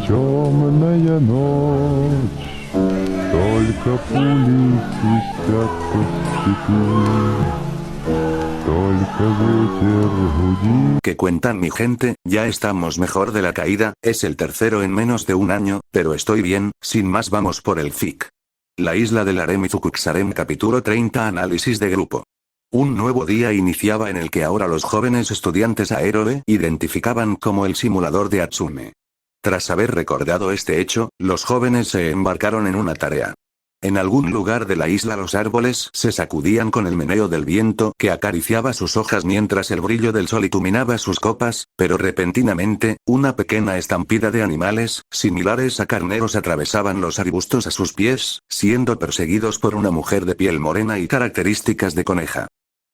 Темная ночь, только пули свистят по степи, только ветер гудит. ¿Qué cuentan mi gente? Ya estamos mejor de la caída, es el tercero en menos de un año, pero estoy bien, sin más vamos por el FIC. La isla del Harem y Fukuxarem capítulo 30 análisis de grupo. Un nuevo día iniciaba en el que ahora los jóvenes estudiantes Aerobe identificaban como el simulador de Atsume. Tras haber recordado este hecho, los jóvenes se embarcaron en una tarea. En algún lugar de la isla los árboles se sacudían con el meneo del viento que acariciaba sus hojas mientras el brillo del sol iluminaba sus copas, pero repentinamente, una pequeña estampida de animales, similares a carneros atravesaban los arbustos a sus pies, siendo perseguidos por una mujer de piel morena y características de coneja.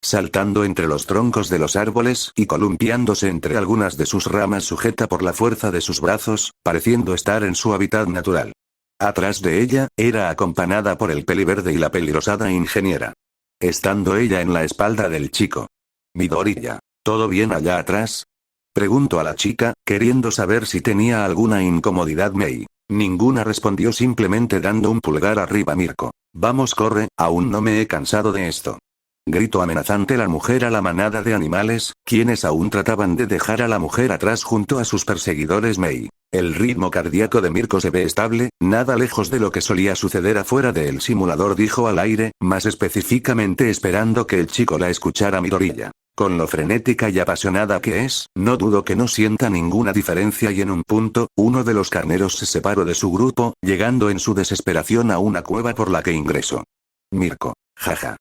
Saltando entre los troncos de los árboles y columpiándose entre algunas de sus ramas sujeta por la fuerza de sus brazos, pareciendo estar en su hábitat natural. Atrás de ella, era acompañada por el peliverde y la pelirrosada ingeniera. Estando ella en la espalda del chico. Midoriya, ¿todo bien allá atrás? Preguntó a la chica, queriendo saber si tenía alguna incomodidad Mei. Ninguna respondió simplemente dando un pulgar arriba Mirko. Vamos corre, aún no me he cansado de esto. Gritó amenazante la mujer a la manada de animales, quienes aún trataban de dejar a la mujer atrás junto a sus perseguidores Mei. El ritmo cardíaco de Mirko se ve estable, nada lejos de lo que solía suceder afuera del simulador, dijo al aire, más específicamente esperando que el chico la escuchara Midoriya. Con lo frenética y apasionada que es, no dudo que no sienta ninguna diferencia y en un punto, uno de los carneros se separó de su grupo, llegando en su desesperación a una cueva por la que ingresó. Mirko, jaja.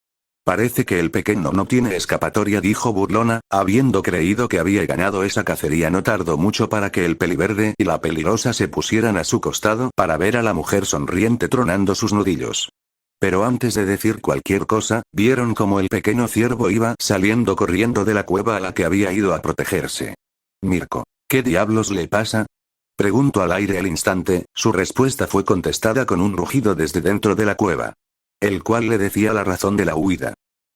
Parece que el pequeño no tiene escapatoria, dijo burlona, habiendo creído que había ganado esa cacería. No tardó mucho para que el peliverde y la peligrosa se pusieran a su costado para ver a la mujer sonriente tronando sus nudillos. Pero antes de decir cualquier cosa, vieron como el pequeño ciervo iba saliendo corriendo de la cueva a la que había ido a protegerse. Mirko, ¿qué diablos le pasa? Preguntó al aire al instante, su respuesta fue contestada con un rugido desde dentro de la cueva. El cual le decía la razón de la huida.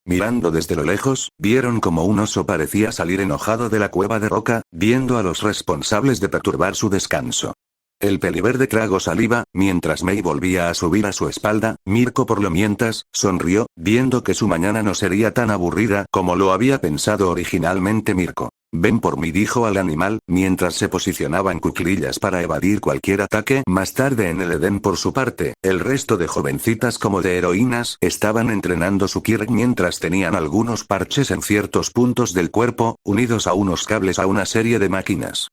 Mirando desde lo lejos, vieron como un oso parecía salir enojado de la cueva de roca, viendo a los responsables de perturbar su descanso. El peliverde tragó saliva, mientras Mei volvía a subir a su espalda. Mirko por lo mientras, sonrió, viendo que su mañana no sería tan aburrida como lo había pensado originalmente Mirko. Ven por mí, dijo al animal, mientras se posicionaba en cuclillas para evadir cualquier ataque. Más tarde en el Edén por su parte, el resto de jovencitas como de heroínas estaban entrenando su Kirk mientras tenían algunos parches en ciertos puntos del cuerpo, unidos a unos cables a una serie de máquinas.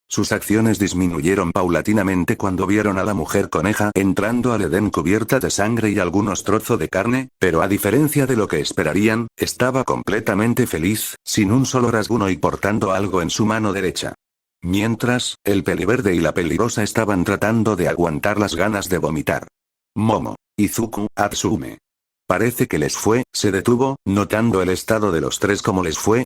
Sus acciones disminuyeron paulatinamente cuando vieron a la mujer coneja entrando al Edén cubierta de sangre y algunos trozos de carne, pero a diferencia de lo que esperarían, estaba completamente feliz, sin un solo rasguño y portando algo en su mano derecha. Mientras, el peliverde y la peligrosa estaban tratando de aguantar las ganas de vomitar. Momo, Izuku, Atsume. Parece que les fue, se detuvo, notando el estado de los tres. ¿Cómo les fue?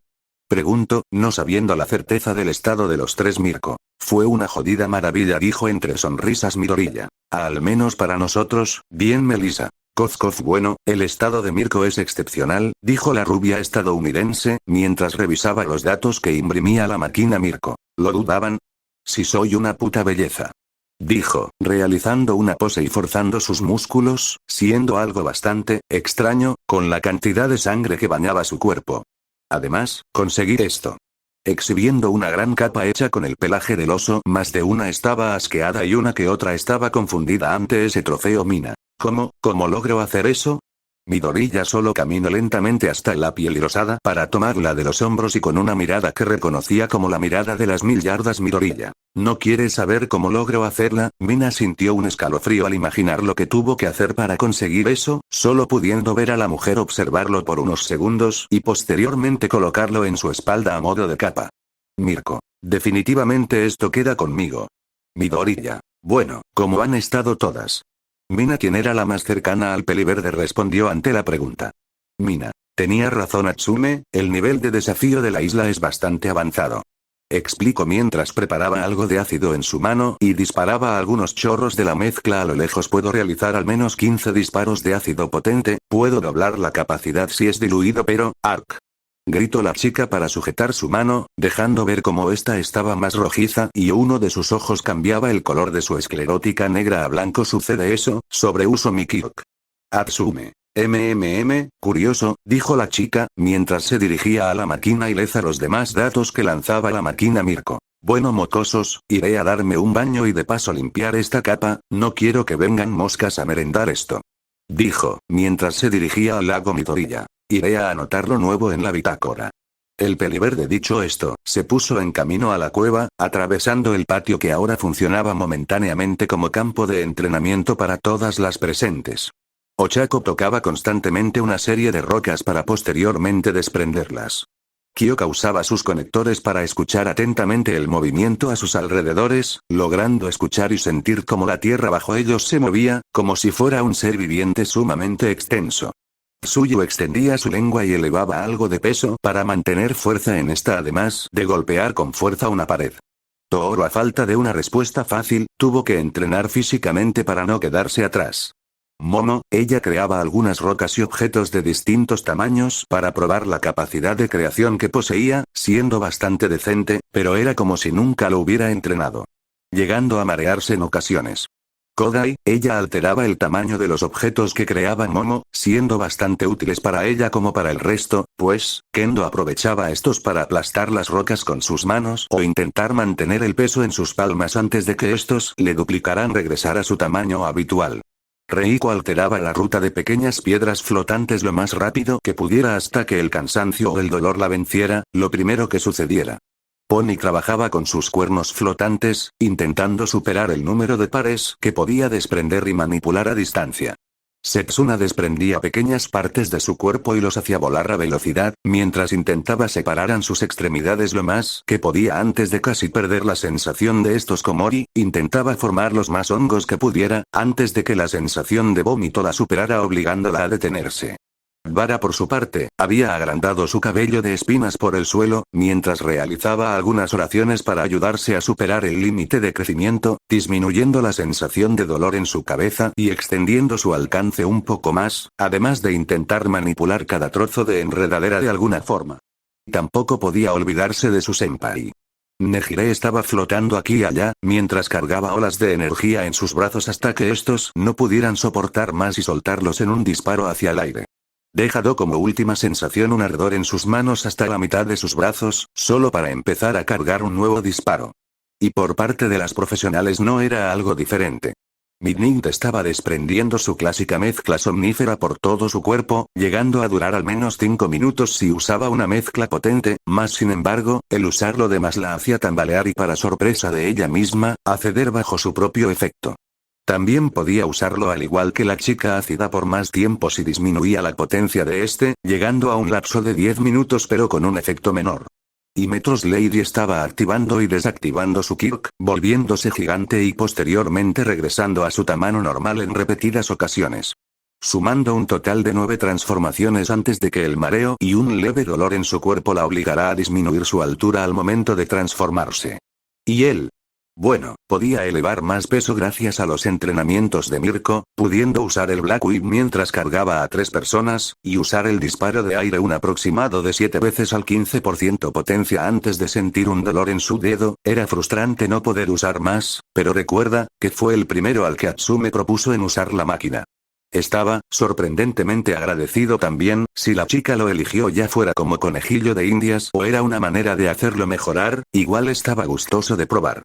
Preguntó, no sabiendo la certeza del estado de los tres. Mirko. Fue una jodida maravilla, dijo entre sonrisas Midoriya. Al menos para nosotros, bien Melissa. Cof cof. Bueno, el estado de Mirko es excepcional, dijo la rubia estadounidense, mientras revisaba los datos que imprimía la máquina. Mirko. ¿Lo dudaban? Si soy una puta belleza. Dijo, realizando una pose y forzando sus músculos, siendo algo bastante extraño, con la cantidad de sangre que bañaba su cuerpo. Además, conseguir esto. Exhibiendo una gran capa hecha con el pelaje del oso, más de una estaba asqueada y una que otra estaba confundida ante ese trofeo. Mina. ¿Cómo logro hacer eso? Midoriya solo caminó lentamente hasta la piel rosada para tomarla de los hombros y con una mirada que reconocía como la mirada de las 1000 yardas. Midoriya. ¿No quieres saber cómo logro hacerla? Mina sintió un escalofrío al imaginar lo que tuvo que hacer para conseguir eso, solo pudiendo ver a la mujer observarlo por unos segundos y posteriormente colocarlo en su espalda a modo de capa. Mirko. Definitivamente esto queda conmigo. Midoriya. Bueno, ¿cómo han estado todas? Mina, quien era la más cercana al peliverde, respondió ante la pregunta. Mina. Tenía razón Atsume, el nivel de desafío de la isla es bastante avanzado. Explicó mientras preparaba algo de ácido en su mano y disparaba algunos chorros de la mezcla a lo lejos. Puedo realizar al menos 15 disparos de ácido potente, puedo doblar la capacidad si es diluido, pero, arc. Gritó la chica para sujetar su mano, dejando ver cómo ésta estaba más rojiza y uno de sus ojos cambiaba el color de su esclerótica negra a blanco. ¿Sucede eso? Sobreuso mi Kirk. Atsume. Curioso, dijo la chica, mientras se dirigía a la máquina y leza los demás datos que lanzaba la máquina Mirko. Bueno mocosos, iré a darme un baño y de paso limpiar esta capa, no quiero que vengan moscas a merendar esto. Dijo, mientras se dirigía al lago Midoriya. Iré a anotar lo nuevo en la bitácora. El peliverde dicho esto, se puso en camino a la cueva, atravesando el patio que ahora funcionaba momentáneamente como campo de entrenamiento para todas las presentes. Ochako tocaba constantemente una serie de rocas para posteriormente desprenderlas. Kyoka usaba sus conectores para escuchar atentamente el movimiento a sus alrededores, logrando escuchar y sentir cómo la tierra bajo ellos se movía, como si fuera un ser viviente sumamente extenso. Suyu extendía su lengua y elevaba algo de peso para mantener fuerza en esta, además de golpear con fuerza una pared. Tooro, a falta de una respuesta fácil, tuvo que entrenar físicamente para no quedarse atrás. Momo, ella creaba algunas rocas y objetos de distintos tamaños para probar la capacidad de creación que poseía, siendo bastante decente, pero era como si nunca lo hubiera entrenado. Llegando a marearse en ocasiones. Kodai, ella alteraba el tamaño de los objetos que creaba Momo, siendo bastante útiles para ella como para el resto, pues, Kendo aprovechaba estos para aplastar las rocas con sus manos o intentar mantener el peso en sus palmas antes de que estos le duplicaran regresar a su tamaño habitual. Reiko alteraba la ruta de pequeñas piedras flotantes lo más rápido que pudiera hasta que el cansancio o el dolor la venciera, lo primero que sucediera. Pony trabajaba con sus cuernos flotantes, intentando superar el número de pares que podía desprender y manipular a distancia. Setsuna desprendía pequeñas partes de su cuerpo y los hacía volar a velocidad, mientras intentaba separar sus extremidades lo más que podía antes de casi perder la sensación de estos. Komori intentaba formar los más hongos que pudiera, antes de que la sensación de vómito la superara obligándola a detenerse. Vara por su parte, había agrandado su cabello de espinas por el suelo, mientras realizaba algunas oraciones para ayudarse a superar el límite de crecimiento, disminuyendo la sensación de dolor en su cabeza y extendiendo su alcance un poco más, además de intentar manipular cada trozo de enredadera de alguna forma. Tampoco podía olvidarse de su senpai. Nejire estaba flotando aquí y allá, mientras cargaba olas de energía en sus brazos hasta que estos no pudieran soportar más y soltarlos en un disparo hacia el aire. Dejado como última sensación un ardor en sus manos hasta la mitad de sus brazos, solo para empezar a cargar un nuevo disparo. Y por parte de las profesionales no era algo diferente. Midnight estaba desprendiendo su clásica mezcla somnífera por todo su cuerpo, llegando a durar al menos 5 minutos si usaba una mezcla potente, más sin embargo, el usar lo demás la hacía tambalear y para sorpresa de ella misma, a ceder bajo su propio efecto. También podía usarlo al igual que la chica ácida por más tiempo si disminuía la potencia de este, llegando a un lapso de 10 minutos pero con un efecto menor. Y Metros Lady estaba activando y desactivando su Kirk, volviéndose gigante y posteriormente regresando a su tamaño normal en repetidas ocasiones. Sumando un total de 9 transformaciones antes de que el mareo y un leve dolor en su cuerpo la obligara a disminuir su altura al momento de transformarse. Y él. Bueno, podía elevar más peso gracias a los entrenamientos de Mirko, pudiendo usar el Black Whip mientras cargaba a 3 personas, y usar el disparo de aire un aproximado de 7 veces al 15% potencia antes de sentir un dolor en su dedo. Era frustrante no poder usar más, pero recuerda, que fue el primero al que Atsume propuso en usar la máquina. Estaba, sorprendentemente agradecido también, si la chica lo eligió ya fuera como conejillo de indias o era una manera de hacerlo mejorar, igual estaba gustoso de probar.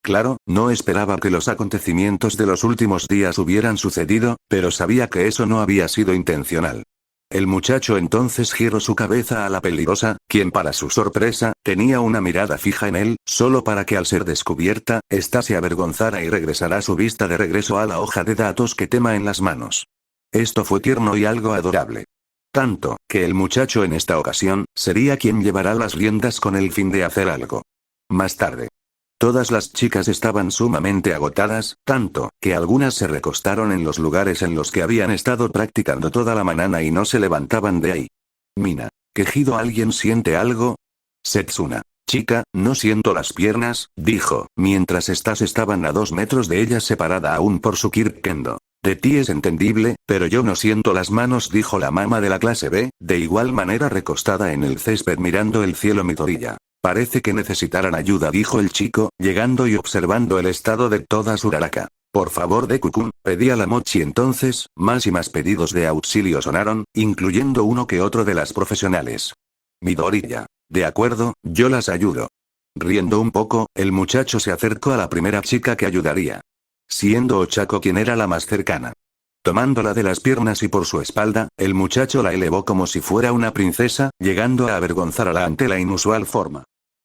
Claro, no esperaba que los acontecimientos de los últimos días hubieran sucedido, pero sabía que eso no había sido intencional. El muchacho entonces giró su cabeza a la peligrosa, quien para su sorpresa, tenía una mirada fija en él, solo para que al ser descubierta, ésta se avergonzara y regresara su vista de regreso a la hoja de datos que tema en las manos. Esto fue tierno y algo adorable. Tanto, que el muchacho en esta ocasión, sería quien llevará las riendas con el fin de hacer algo. Más tarde. Todas las chicas estaban sumamente agotadas, tanto, que algunas se recostaron en los lugares en los que habían estado practicando toda la mañana y no se levantaban de ahí. Mina. ¿Quejido alguien siente algo? Setsuna. Chica, no siento las piernas, dijo, mientras estas estaban a 2 metros de ella separada aún por su Kirk Kendo. De ti es entendible, pero yo no siento las manos, dijo la mamá de la clase B, de igual manera recostada en el césped mirando el cielo. Midoriya. Parece que necesitarán ayuda, dijo el chico, llegando y observando el estado de toda Uraraka. Por favor, Deku-kun, pedía la Mochi. Entonces, más y más pedidos de auxilio sonaron, incluyendo uno que otro de las profesionales. Midoriya. De acuerdo, yo las ayudo. Riendo un poco, el muchacho se acercó a la primera chica que ayudaría. Siendo Ochako quien era la más cercana. Tomándola de las piernas y por su espalda, el muchacho la elevó como si fuera una princesa, llegando a avergonzarla ante la inusual forma.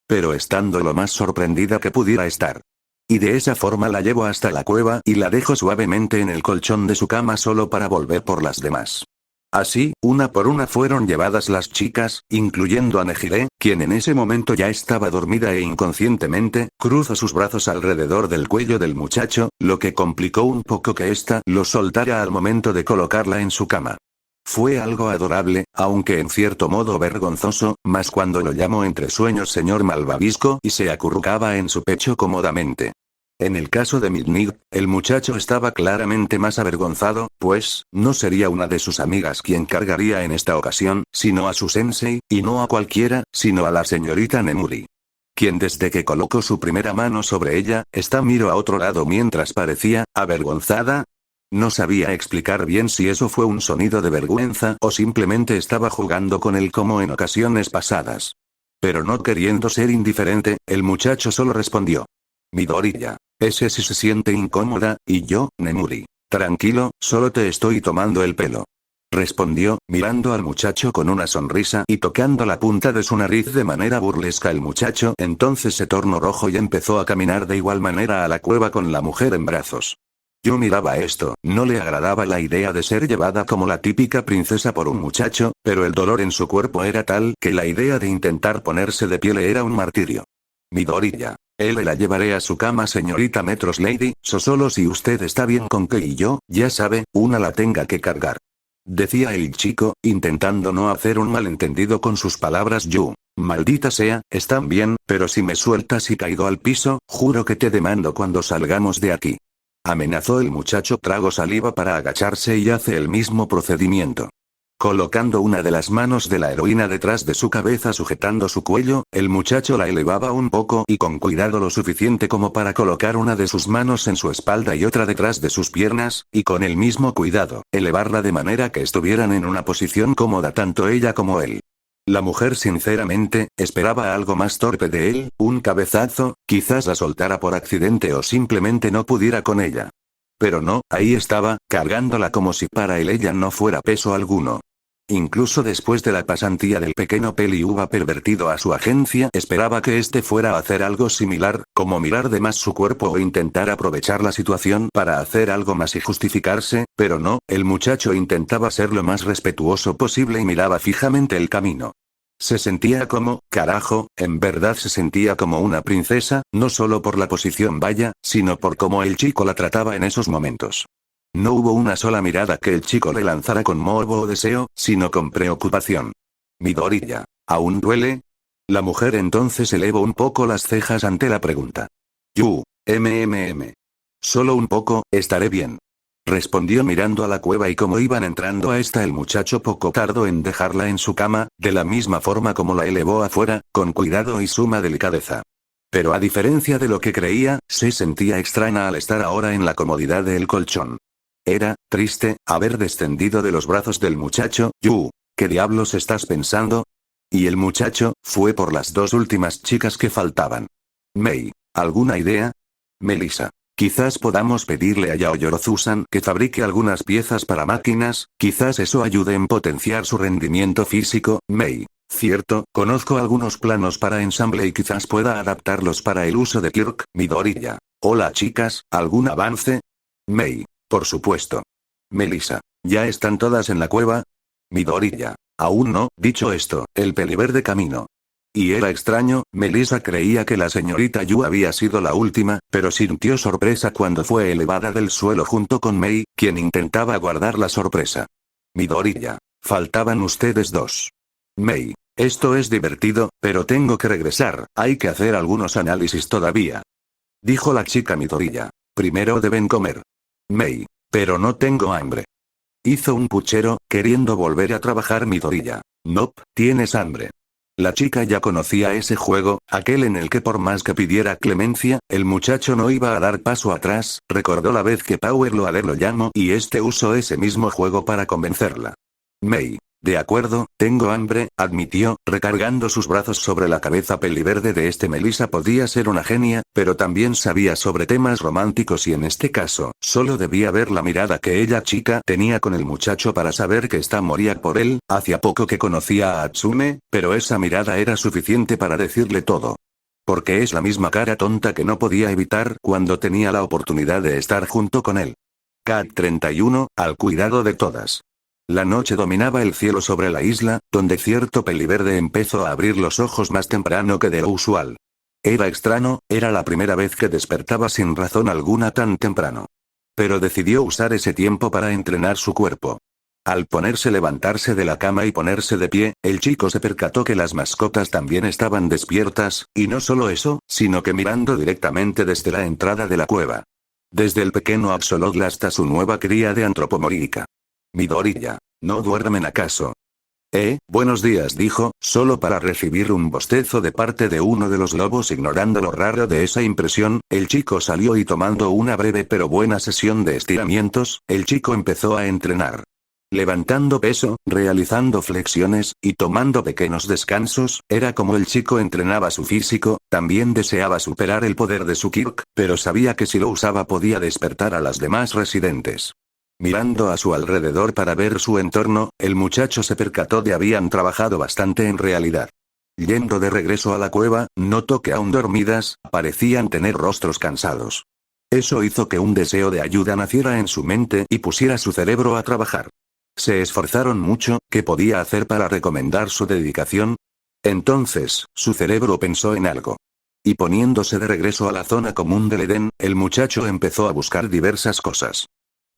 Pero estando lo más sorprendida que pudiera estar. Y de esa forma la llevó hasta la cueva y la dejó suavemente en el colchón de su cama solo para volver por las demás. Así, una por una fueron llevadas las chicas, incluyendo a Nejire, quien en ese momento ya estaba dormida e inconscientemente, cruzó sus brazos alrededor del cuello del muchacho, lo que complicó un poco que ésta lo soltara al momento de colocarla en su cama. Fue algo adorable, aunque en cierto modo vergonzoso, más cuando lo llamó entre sueños señor malvavisco y se acurrucaba en su pecho cómodamente. En el caso de Midnight, el muchacho estaba claramente más avergonzado, pues, no sería una de sus amigas quien cargaría en esta ocasión, sino a su sensei, y no a cualquiera, sino a la señorita Nemuri. Quien desde que colocó su primera mano sobre ella, miró a otro lado mientras parecía, avergonzada. No sabía explicar bien si eso fue un sonido de vergüenza o simplemente estaba jugando con él como en ocasiones pasadas. Pero no queriendo ser indiferente, el muchacho solo respondió. Midoriya. Ese sí se siente incómoda, y yo, Nemuri. Tranquilo, solo te estoy tomando el pelo. Respondió, mirando al muchacho con una sonrisa y tocando la punta de su nariz de manera burlesca. El muchacho entonces se tornó rojo y empezó a caminar de igual manera a la cueva con la mujer en brazos. Yo miraba esto, no le agradaba la idea de ser llevada como la típica princesa por un muchacho, pero el dolor en su cuerpo era tal que la idea de intentar ponerse de pie le era un martirio. Midoriya. Él la llevaré a su cama señorita Metros Lady, solo si usted está bien con que y yo, ya sabe, una la tenga que cargar. Decía el chico, intentando no hacer un malentendido con sus palabras. Yo, maldita sea, están bien, pero si me sueltas y caigo al piso, juro que te demando cuando salgamos de aquí. Amenazó el muchacho. Trago saliva para agacharse y hace el mismo procedimiento. Colocando una de las manos de la heroína detrás de su cabeza sujetando su cuello, el muchacho la elevaba un poco y con cuidado lo suficiente como para colocar una de sus manos en su espalda y otra detrás de sus piernas, y con el mismo cuidado, elevarla de manera que estuvieran en una posición cómoda tanto ella como él. La mujer sinceramente, esperaba algo más torpe de él, un cabezazo, quizás la soltara por accidente o simplemente no pudiera con ella. Pero no, ahí estaba, cargándola como si para él ella no fuera peso alguno. Incluso después de la pasantía del pequeño Peli Uva pervertido a su agencia, esperaba que este fuera a hacer algo similar, como mirar de más su cuerpo o intentar aprovechar la situación para hacer algo más y justificarse, pero no, el muchacho intentaba ser lo más respetuoso posible y miraba fijamente el camino. Se sentía como, carajo, en verdad se sentía como una princesa, no solo por la posición vaya, sino por cómo el chico la trataba en esos momentos. No hubo una sola mirada que el chico le lanzara con morbo o deseo, sino con preocupación. Midoriya, ¿aún duele? La mujer entonces elevó un poco las cejas ante la pregunta. Solo un poco, estaré bien. Respondió mirando a la cueva y como iban entrando a esta el muchacho poco tardó en dejarla en su cama, de la misma forma como la elevó afuera, con cuidado y suma delicadeza. Pero a diferencia de lo que creía, se sentía extraña al estar ahora en la comodidad del colchón. Era, triste, haber descendido de los brazos del muchacho. ¿Qué diablos estás pensando? Y el muchacho, fue por las dos últimas chicas que faltaban. Mei, ¿alguna idea? Melissa. Quizás podamos pedirle a Yaoyorozu-san que fabrique algunas piezas para máquinas, quizás eso ayude en potenciar su rendimiento físico. Mei. Cierto, conozco algunos planos para ensamble y quizás pueda adaptarlos para el uso de Kirk. Midoriya. Hola chicas, ¿algún avance? Mei. Por supuesto. Melissa. ¿Ya están todas en la cueva? Midoriya. Aún no. Dicho esto, el peliverde caminó. Y era extraño, Melissa creía que la señorita Yu había sido la última, pero sintió sorpresa cuando fue elevada del suelo junto con Mei, quien intentaba guardar la sorpresa. Midoriya. Faltaban ustedes dos. Mei. Esto es divertido, pero tengo que regresar, hay que hacer algunos análisis todavía. Dijo la chica Midoriya. Primero deben comer. Mei. Pero no tengo hambre. Hizo un puchero, queriendo volver a trabajar Midoriya. Nope, tienes hambre. La chica ya conocía ese juego, aquel en el que por más que pidiera clemencia, el muchacho no iba a dar paso atrás. Recordó la vez que Power lo llamó y este usó ese mismo juego para convencerla. Mei. De acuerdo, tengo hambre, admitió, recargando sus brazos sobre la cabeza peliverde de Melissa podía ser una genia, pero también sabía sobre temas románticos y en este caso, solo debía ver la mirada que ella chica tenía con el muchacho para saber que esta moría por él. Hacía poco que conocía a Atsume, pero esa mirada era suficiente para decirle todo. Porque es la misma cara tonta que no podía evitar cuando tenía la oportunidad de estar junto con él. Cat 31, al cuidado de todas. La noche dominaba el cielo sobre la isla, donde cierto peliverde empezó a abrir los ojos más temprano que de lo usual. Era extraño, era la primera vez que despertaba sin razón alguna tan temprano. Pero decidió usar ese tiempo para entrenar su cuerpo. Al levantarse de la cama y ponerse de pie, el chico se percató que las mascotas también estaban despiertas, y no solo eso, sino que mirando directamente desde la entrada de la cueva. Desde el pequeño Axolotl hasta su nueva cría de antropomórfica. Midoriya, ¿no duermen acaso? Buenos días, dijo, solo para recibir un bostezo de parte de uno de los lobos. Ignorando lo raro de esa impresión, el chico salió y tomando una breve pero buena sesión de estiramientos, el chico empezó a entrenar. Levantando peso, realizando flexiones, y tomando pequeños descansos, era como el chico entrenaba su físico. También deseaba superar el poder de su Kirk, pero sabía que si lo usaba podía despertar a las demás residentes. Mirando a su alrededor para ver su entorno, el muchacho se percató de habían trabajado bastante en realidad. Yendo de regreso a la cueva, notó que aún dormidas, parecían tener rostros cansados. Eso hizo que un deseo de ayuda naciera en su mente y pusiera su cerebro a trabajar. Se esforzaron mucho. ¿Qué podía hacer para recomendar su dedicación? Entonces, su cerebro pensó en algo. Y poniéndose de regreso a la zona común del Edén, el muchacho empezó a buscar diversas cosas.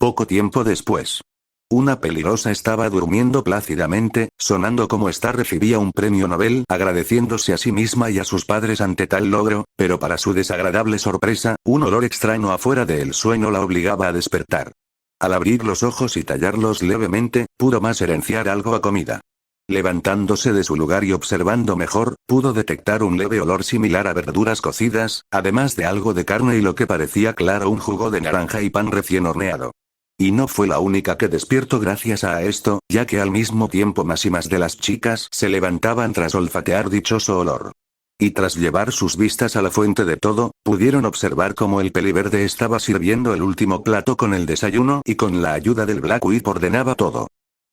Poco tiempo después. Una pelirrosa estaba durmiendo plácidamente, sonando como esta recibía un premio Nobel, agradeciéndose a sí misma y a sus padres ante tal logro, pero para su desagradable sorpresa, un olor extraño afuera del sueño la obligaba a despertar. Al abrir los ojos y tallarlos levemente, pudo más herenciar algo a comida. Levantándose de su lugar y observando mejor, pudo detectar un leve olor similar a verduras cocidas, además de algo de carne y lo que parecía claro un jugo de naranja y pan recién horneado. Y no fue la única que despertó gracias a esto, ya que al mismo tiempo más y más de las chicas se levantaban tras olfatear dichoso olor. Y tras llevar sus vistas a la fuente de todo, pudieron observar cómo el peliverde estaba sirviendo el último plato con el desayuno y con la ayuda del Black Whip ordenaba todo.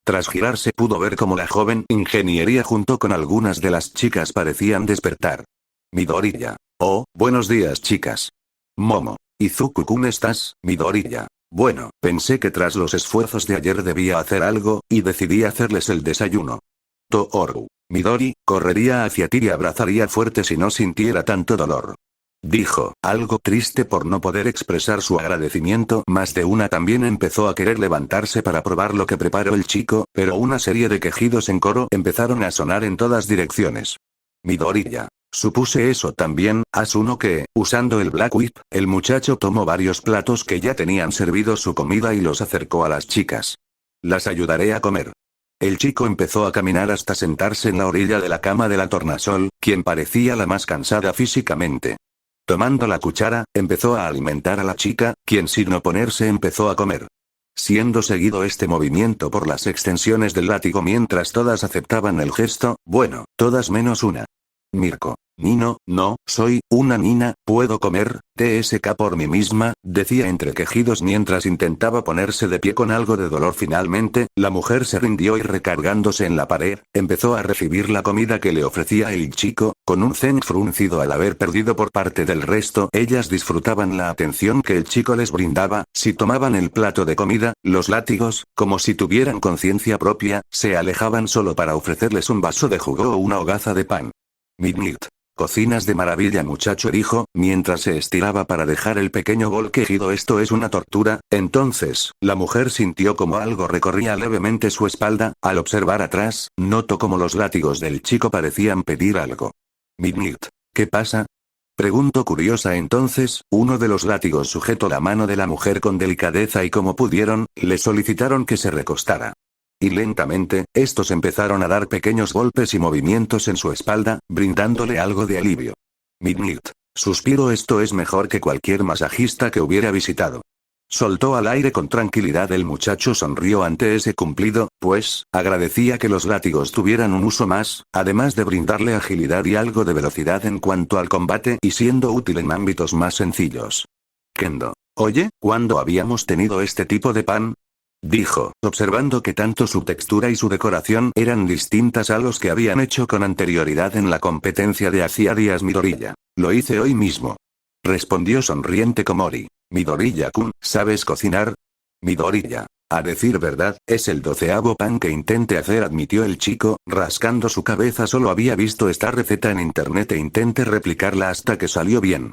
Tras girarse pudo ver cómo la joven ingeniería junto con algunas de las chicas parecían despertar. Midoriya. Oh, buenos días chicas. Momo. ¿Izuku-kun estás, Midoriya? Bueno, pensé que tras los esfuerzos de ayer debía hacer algo, y decidí hacerles el desayuno. Tooru. Midori, correría hacia ti y abrazaría fuerte si no sintiera tanto dolor. Dijo, algo triste por no poder expresar su agradecimiento. Más de una también empezó a querer levantarse para probar lo que preparó el chico, pero una serie de quejidos en coro empezaron a sonar en todas direcciones. Midoriya. Supuse eso también. Asumo que, usando el Black Whip, el muchacho tomó varios platos que ya tenían servido su comida y los acercó a las chicas. Las ayudaré a comer. El chico empezó a caminar hasta sentarse en la orilla de la cama de la tornasol, quien parecía la más cansada físicamente. Tomando la cuchara, empezó a alimentar a la chica, quien sin oponerse empezó a comer. Siendo seguido este movimiento por las extensiones del látigo mientras todas aceptaban el gesto, bueno, todas menos una. Mirko. Nino, no, soy una nina, puedo comer, TSK por mí misma, decía entre quejidos mientras intentaba ponerse de pie con algo de dolor. Finalmente, la mujer se rindió y recargándose en la pared, empezó a recibir la comida que le ofrecía el chico, con un ceño fruncido al haber perdido por parte del resto. Ellas disfrutaban la atención que el chico les brindaba. Si tomaban el plato de comida, los látigos, como si tuvieran conciencia propia, se alejaban solo para ofrecerles un vaso de jugo o una hogaza de pan. Midnight. Cocinas de maravilla muchacho, dijo, mientras se estiraba para dejar el pequeño bol quejido. Esto es una tortura. Entonces, la mujer sintió como algo recorría levemente su espalda. Al observar atrás, notó como los látigos del chico parecían pedir algo. Midnight. ¿Qué pasa? Preguntó curiosa entonces, uno de los látigos sujetó la mano de la mujer con delicadeza y como pudieron, le solicitaron que se recostara. Y lentamente, estos empezaron a dar pequeños golpes y movimientos en su espalda, brindándole algo de alivio. Midnight. Suspiro, esto es mejor que cualquier masajista que hubiera visitado. Soltó al aire con tranquilidad. El muchacho sonrió ante ese cumplido, pues, agradecía que los látigos tuvieran un uso más, además de brindarle agilidad y algo de velocidad en cuanto al combate y siendo útil en ámbitos más sencillos. Kendo. Oye, ¿cuándo habíamos tenido este tipo de pan? Dijo, observando que tanto su textura y su decoración eran distintas a los que habían hecho con anterioridad en la competencia de hacía días Midoriya. Lo hice hoy mismo. Respondió sonriente Komori. Midoriya-kun, ¿sabes cocinar? Midoriya. A decir verdad, es el 12º pan que intente hacer, admitió el chico, rascando su cabeza. Solo había visto esta receta en internet e intenté replicarla hasta que salió bien.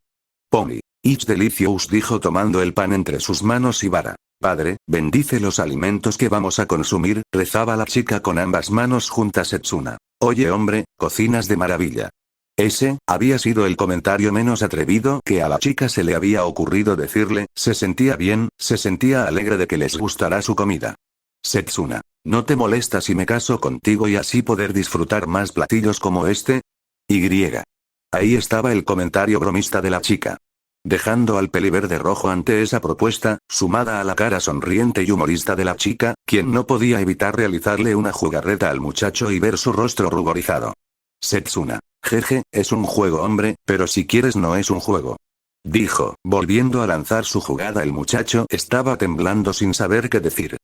Pony. It's delicious, dijo tomando el pan entre sus manos y vara. Padre, bendice los alimentos que vamos a consumir, rezaba la chica con ambas manos juntas. Setsuna. Oye hombre, cocinas de maravilla. Ese, había sido el comentario menos atrevido que a la chica se le había ocurrido decirle. Se sentía bien, se sentía alegre de que les gustará su comida. Setsuna. ¿No te molesta si me caso contigo y así poder disfrutar más platillos como este? Y. Ahí estaba el comentario bromista de la chica. Dejando al peliverde rojo ante esa propuesta, sumada a la cara sonriente y humorista de la chica, quien no podía evitar realizarle una jugarreta al muchacho y ver su rostro ruborizado. Setsuna. Jeje, es un juego hombre, pero si quieres no es un juego. Dijo, volviendo a lanzar su jugada. El muchacho estaba temblando sin saber qué decir.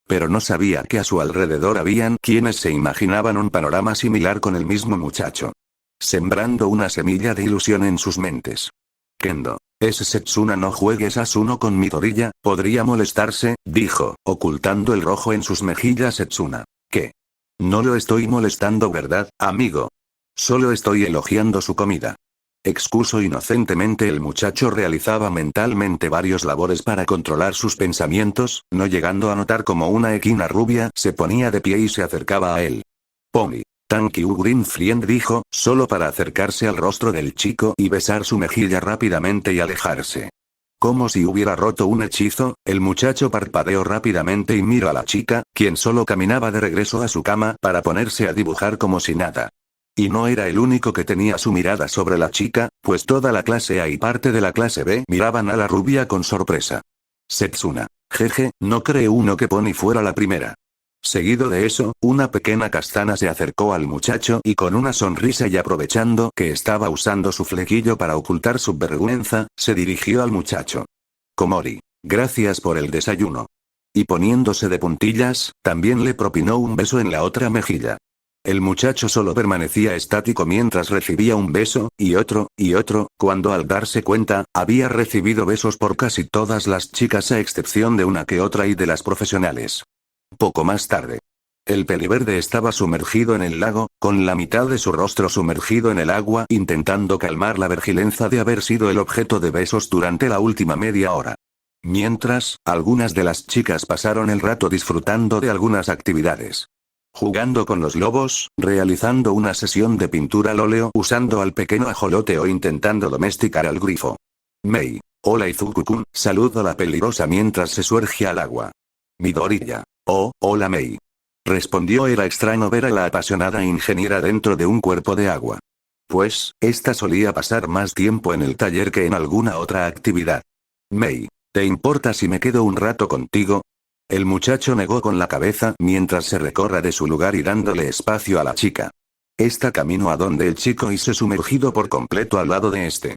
Pero no sabía que a su alrededor habían quienes se imaginaban un panorama similar con el mismo muchacho. Sembrando una semilla de ilusión en sus mentes. Kendo. Ese Setsuna, no juegues Asuno con Midoriya, podría molestarse, dijo, ocultando el rojo en sus mejillas. Setsuna. ¿Qué? No lo estoy molestando, ¿verdad, amigo? Solo estoy elogiando su comida. Excusó inocentemente. El muchacho realizaba mentalmente varios labores para controlar sus pensamientos, no llegando a notar como una equina rubia se ponía de pie y se acercaba a él. Pony. Thank you green friend, dijo, solo para acercarse al rostro del chico y besar su mejilla rápidamente y alejarse. Como si hubiera roto un hechizo, el muchacho parpadeó rápidamente y miró a la chica, quien solo caminaba de regreso a su cama para ponerse a dibujar como si nada. Y no era el único que tenía su mirada sobre la chica, pues toda la clase A y parte de la clase B miraban a la rubia con sorpresa. Setsuna. Jeje, no cree uno que Pony fuera la primera. Seguido de eso, una pequeña castaña se acercó al muchacho y con una sonrisa y aprovechando que estaba usando su flequillo para ocultar su vergüenza, se dirigió al muchacho. Komori. Gracias por el desayuno. Y poniéndose de puntillas, también le propinó un beso en la otra mejilla. El muchacho solo permanecía estático mientras recibía un beso, y otro, cuando al darse cuenta, había recibido besos por casi todas las chicas a excepción de una que otra y de las profesionales. Poco más tarde. El peliverde estaba sumergido en el lago, con la mitad de su rostro sumergido en el agua, intentando calmar la vergüenza de haber sido el objeto de besos durante la última media hora. Mientras, algunas de las chicas pasaron el rato disfrutando de algunas actividades. Jugando con los lobos, realizando una sesión de pintura al óleo usando al pequeño ajolote o intentando domesticar al grifo. Mei. Hola Izuku-kun, saluda a la peligrosa mientras se sumerge al agua. Midoriya. Oh, hola Mei. Respondió. Era extraño ver a la apasionada ingeniera dentro de un cuerpo de agua. Pues, esta solía pasar más tiempo en el taller que en alguna otra actividad. Mei. ¿Te importa si me quedo un rato contigo? El muchacho negó con la cabeza mientras se recorra de su lugar y dándole espacio a la chica. Esta caminó a donde el chico y se sumergido por completo al lado de este.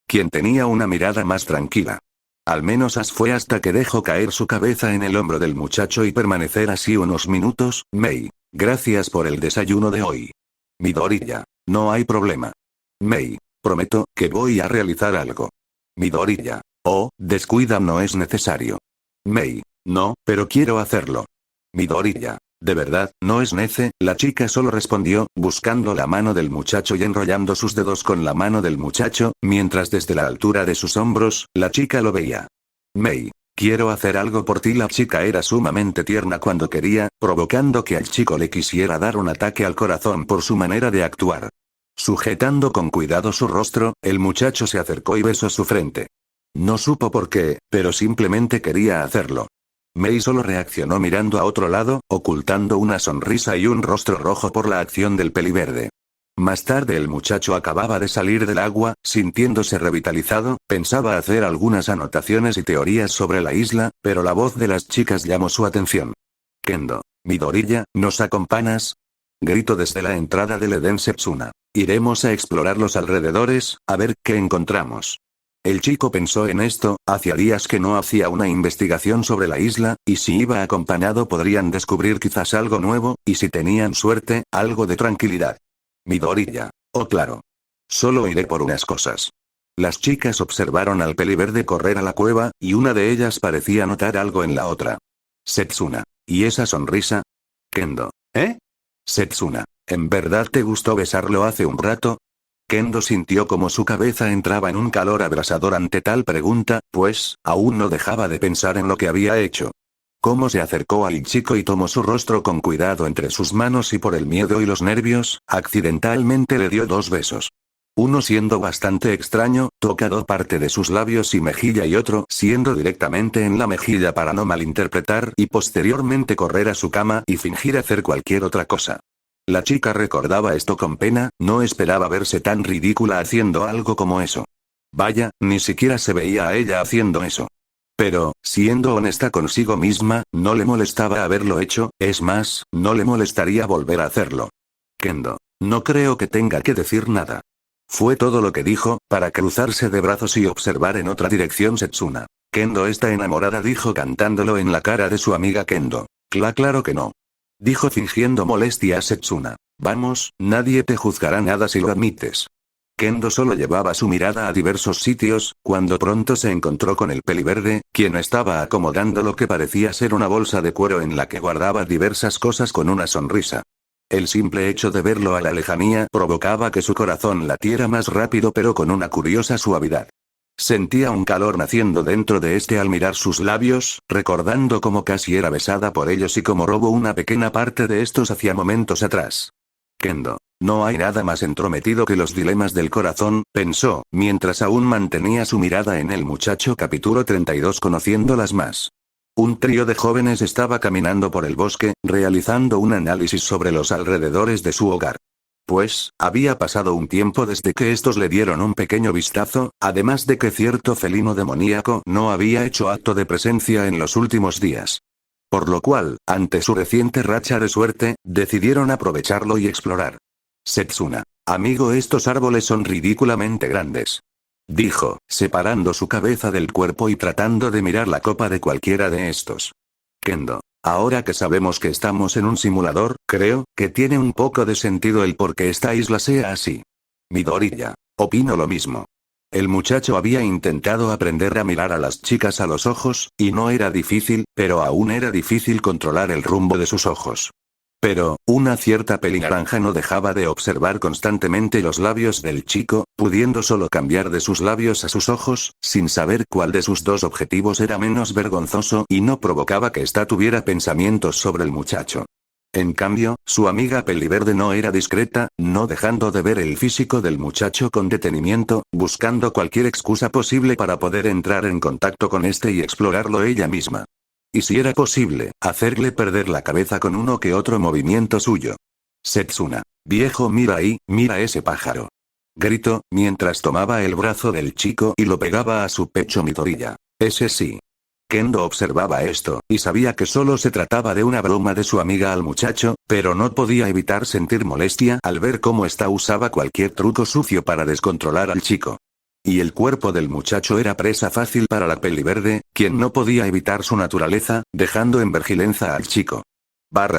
Quien tenía una mirada más tranquila. Al menos fue hasta que dejó caer su cabeza en el hombro del muchacho y permanecer así unos minutos. Mei. Gracias por el desayuno de hoy. Midoriya. No hay problema. Mei. Prometo que voy a realizar algo. Midoriya. Oh, descuida, no es necesario. Mei. No, pero quiero hacerlo. Midoriya. De verdad, no es la chica solo respondió, buscando la mano del muchacho y enrollando sus dedos con la mano del muchacho, mientras desde la altura de sus hombros, la chica lo veía. Mei. Quiero hacer algo por ti. La chica era sumamente tierna cuando quería, provocando que al chico le quisiera dar un ataque al corazón por su manera de actuar. Sujetando con cuidado su rostro, el muchacho se acercó y besó su frente. No supo por qué, pero simplemente quería hacerlo. Mei solo reaccionó mirando a otro lado, ocultando una sonrisa y un rostro rojo por la acción del peliverde. Más tarde el muchacho acababa de salir del agua, sintiéndose revitalizado, pensaba hacer algunas anotaciones y teorías sobre la isla, pero la voz de las chicas llamó su atención. Kendo, Midoriya, ¿nos acompañas? Gritó desde la entrada del Eden Setsuna. Iremos a explorar los alrededores, a ver qué encontramos. El chico pensó en esto, hacía días que no hacía una investigación sobre la isla, y si iba acompañado podrían descubrir quizás algo nuevo, y si tenían suerte, algo de tranquilidad. Midoriya. Oh claro. Solo iré por unas cosas. Las chicas observaron al peliverde correr a la cueva, y una de ellas parecía notar algo en la otra. Setsuna. ¿Y esa sonrisa? Kendo. ¿Eh? Setsuna. ¿En verdad te gustó besarlo hace un rato? Kendo sintió como su cabeza entraba en un calor abrasador ante tal pregunta, pues, aún no dejaba de pensar en lo que había hecho. Cómo se acercó al chico y tomó su rostro con cuidado entre sus manos y por el miedo y los nervios, accidentalmente le dio 2 besos. Uno siendo bastante extraño, tocado parte de sus labios y mejilla y otro siendo directamente en la mejilla para no malinterpretar y posteriormente correr a su cama y fingir hacer cualquier otra cosa. La chica recordaba esto con pena, no esperaba verse tan ridícula haciendo algo como eso. Vaya, ni siquiera se veía a ella haciendo eso. Pero, siendo honesta consigo misma, no le molestaba haberlo hecho, es más, no le molestaría volver a hacerlo. Kendo. No creo que tenga que decir nada. Fue todo lo que dijo, para cruzarse de brazos y observar en otra dirección Setsuna. Kendo está enamorada, dijo cantándolo en la cara de su amiga Kendo. Claro que no. Dijo fingiendo molestia a Setsuna. Vamos, nadie te juzgará nada si lo admites. Kendo solo llevaba su mirada a diversos sitios, cuando pronto se encontró con el peliverde, quien estaba acomodando lo que parecía ser una bolsa de cuero en la que guardaba diversas cosas con una sonrisa. El simple hecho de verlo a la lejanía provocaba que su corazón latiera más rápido pero con una curiosa suavidad. Sentía un calor naciendo dentro de este al mirar sus labios, recordando cómo casi era besada por ellos y cómo robó una pequeña parte de estos hacía momentos atrás. Kendo. No hay nada más entrometido que los dilemas del corazón, pensó, mientras aún mantenía su mirada en el muchacho. Capítulo 32. Conociéndolas más. Un trío de jóvenes estaba caminando por el bosque, realizando un análisis sobre los alrededores de su hogar. Pues, había pasado un tiempo desde que estos le dieron un pequeño vistazo, además de que cierto felino demoníaco no había hecho acto de presencia en los últimos días. Por lo cual, ante su reciente racha de suerte, decidieron aprovecharlo y explorar. Setsuna. Amigo, estos árboles son ridículamente grandes. Dijo, separando su cabeza del cuerpo y tratando de mirar la copa de cualquiera de estos. Kendo. Ahora que sabemos que estamos en un simulador, creo que tiene un poco de sentido el por qué esta isla sea así. Midoriya. Opino lo mismo. El muchacho había intentado aprender a mirar a las chicas a los ojos, y no era difícil, pero aún era difícil controlar el rumbo de sus ojos. Pero, una cierta pelinaranja no dejaba de observar constantemente los labios del chico, pudiendo solo cambiar de sus labios a sus ojos, sin saber cuál de sus dos objetivos era menos vergonzoso y no provocaba que ésta tuviera pensamientos sobre el muchacho. En cambio, su amiga peliverde no era discreta, no dejando de ver el físico del muchacho con detenimiento, buscando cualquier excusa posible para poder entrar en contacto con este y explorarlo ella misma. Y si era posible, hacerle perder la cabeza con uno que otro movimiento suyo. Setsuna. Viejo, mira ahí, mira ese pájaro. Gritó, mientras tomaba el brazo del chico y lo pegaba a su pecho. Midoriya. Ese sí. Kendo observaba esto, y sabía que solo se trataba de una broma de su amiga al muchacho, pero no podía evitar sentir molestia al ver cómo ésta usaba cualquier truco sucio para descontrolar al chico. Y el cuerpo del muchacho era presa fácil para la peliverde, quien no podía evitar su naturaleza, dejando en vergüenza al chico.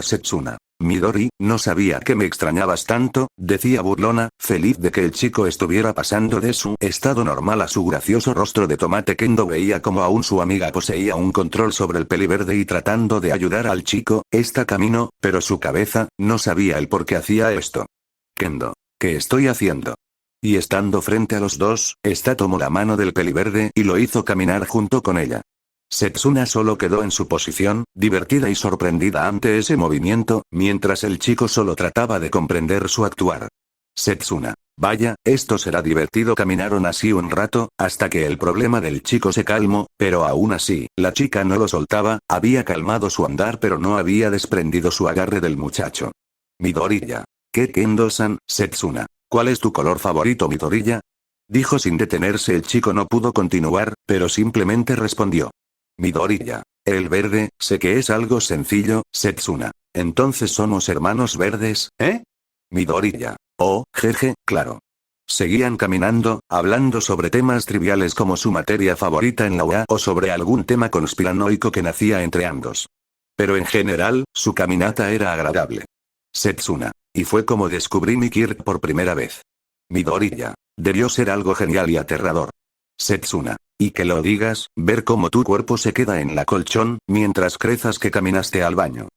Setsuna. Midori, no sabía que me extrañabas tanto, decía burlona, feliz de que el chico estuviera pasando de su estado normal a su gracioso rostro de tomate. Kendo veía como aún su amiga poseía un control sobre el peliverde y tratando de ayudar al chico, esta caminó, pero su cabeza, no sabía el por qué hacía esto. Kendo. ¿Qué estoy haciendo? Y estando frente a los dos, esta tomó la mano del peliverde y lo hizo caminar junto con ella. Setsuna solo quedó en su posición, divertida y sorprendida ante ese movimiento, mientras el chico solo trataba de comprender su actuar. Setsuna. Vaya, esto será divertido. Caminaron así un rato, hasta que el problema del chico se calmó, pero aún así, la chica no lo soltaba, había calmado su andar pero no había desprendido su agarre del muchacho. Midoriya. ¿Qué Kendo-san, Setsuna? ¿Cuál es tu color favorito, Midoriya? Dijo sin detenerse. El chico no pudo continuar, pero simplemente respondió. Midoriya. El verde, sé que es algo sencillo, Setsuna. Entonces somos hermanos verdes, ¿eh? Midoriya. Oh, jeje, claro. Seguían caminando, hablando sobre temas triviales como su materia favorita en la UA o sobre algún tema conspiranoico que nacía entre ambos. Pero en general, su caminata era agradable. Setsuna. Y fue como descubrí mi Kirk por primera vez. Midoriya. Debió ser algo genial y aterrador. Setsuna. Y que lo digas, ver cómo tu cuerpo se queda en la colchón, mientras crezas que caminaste al baño.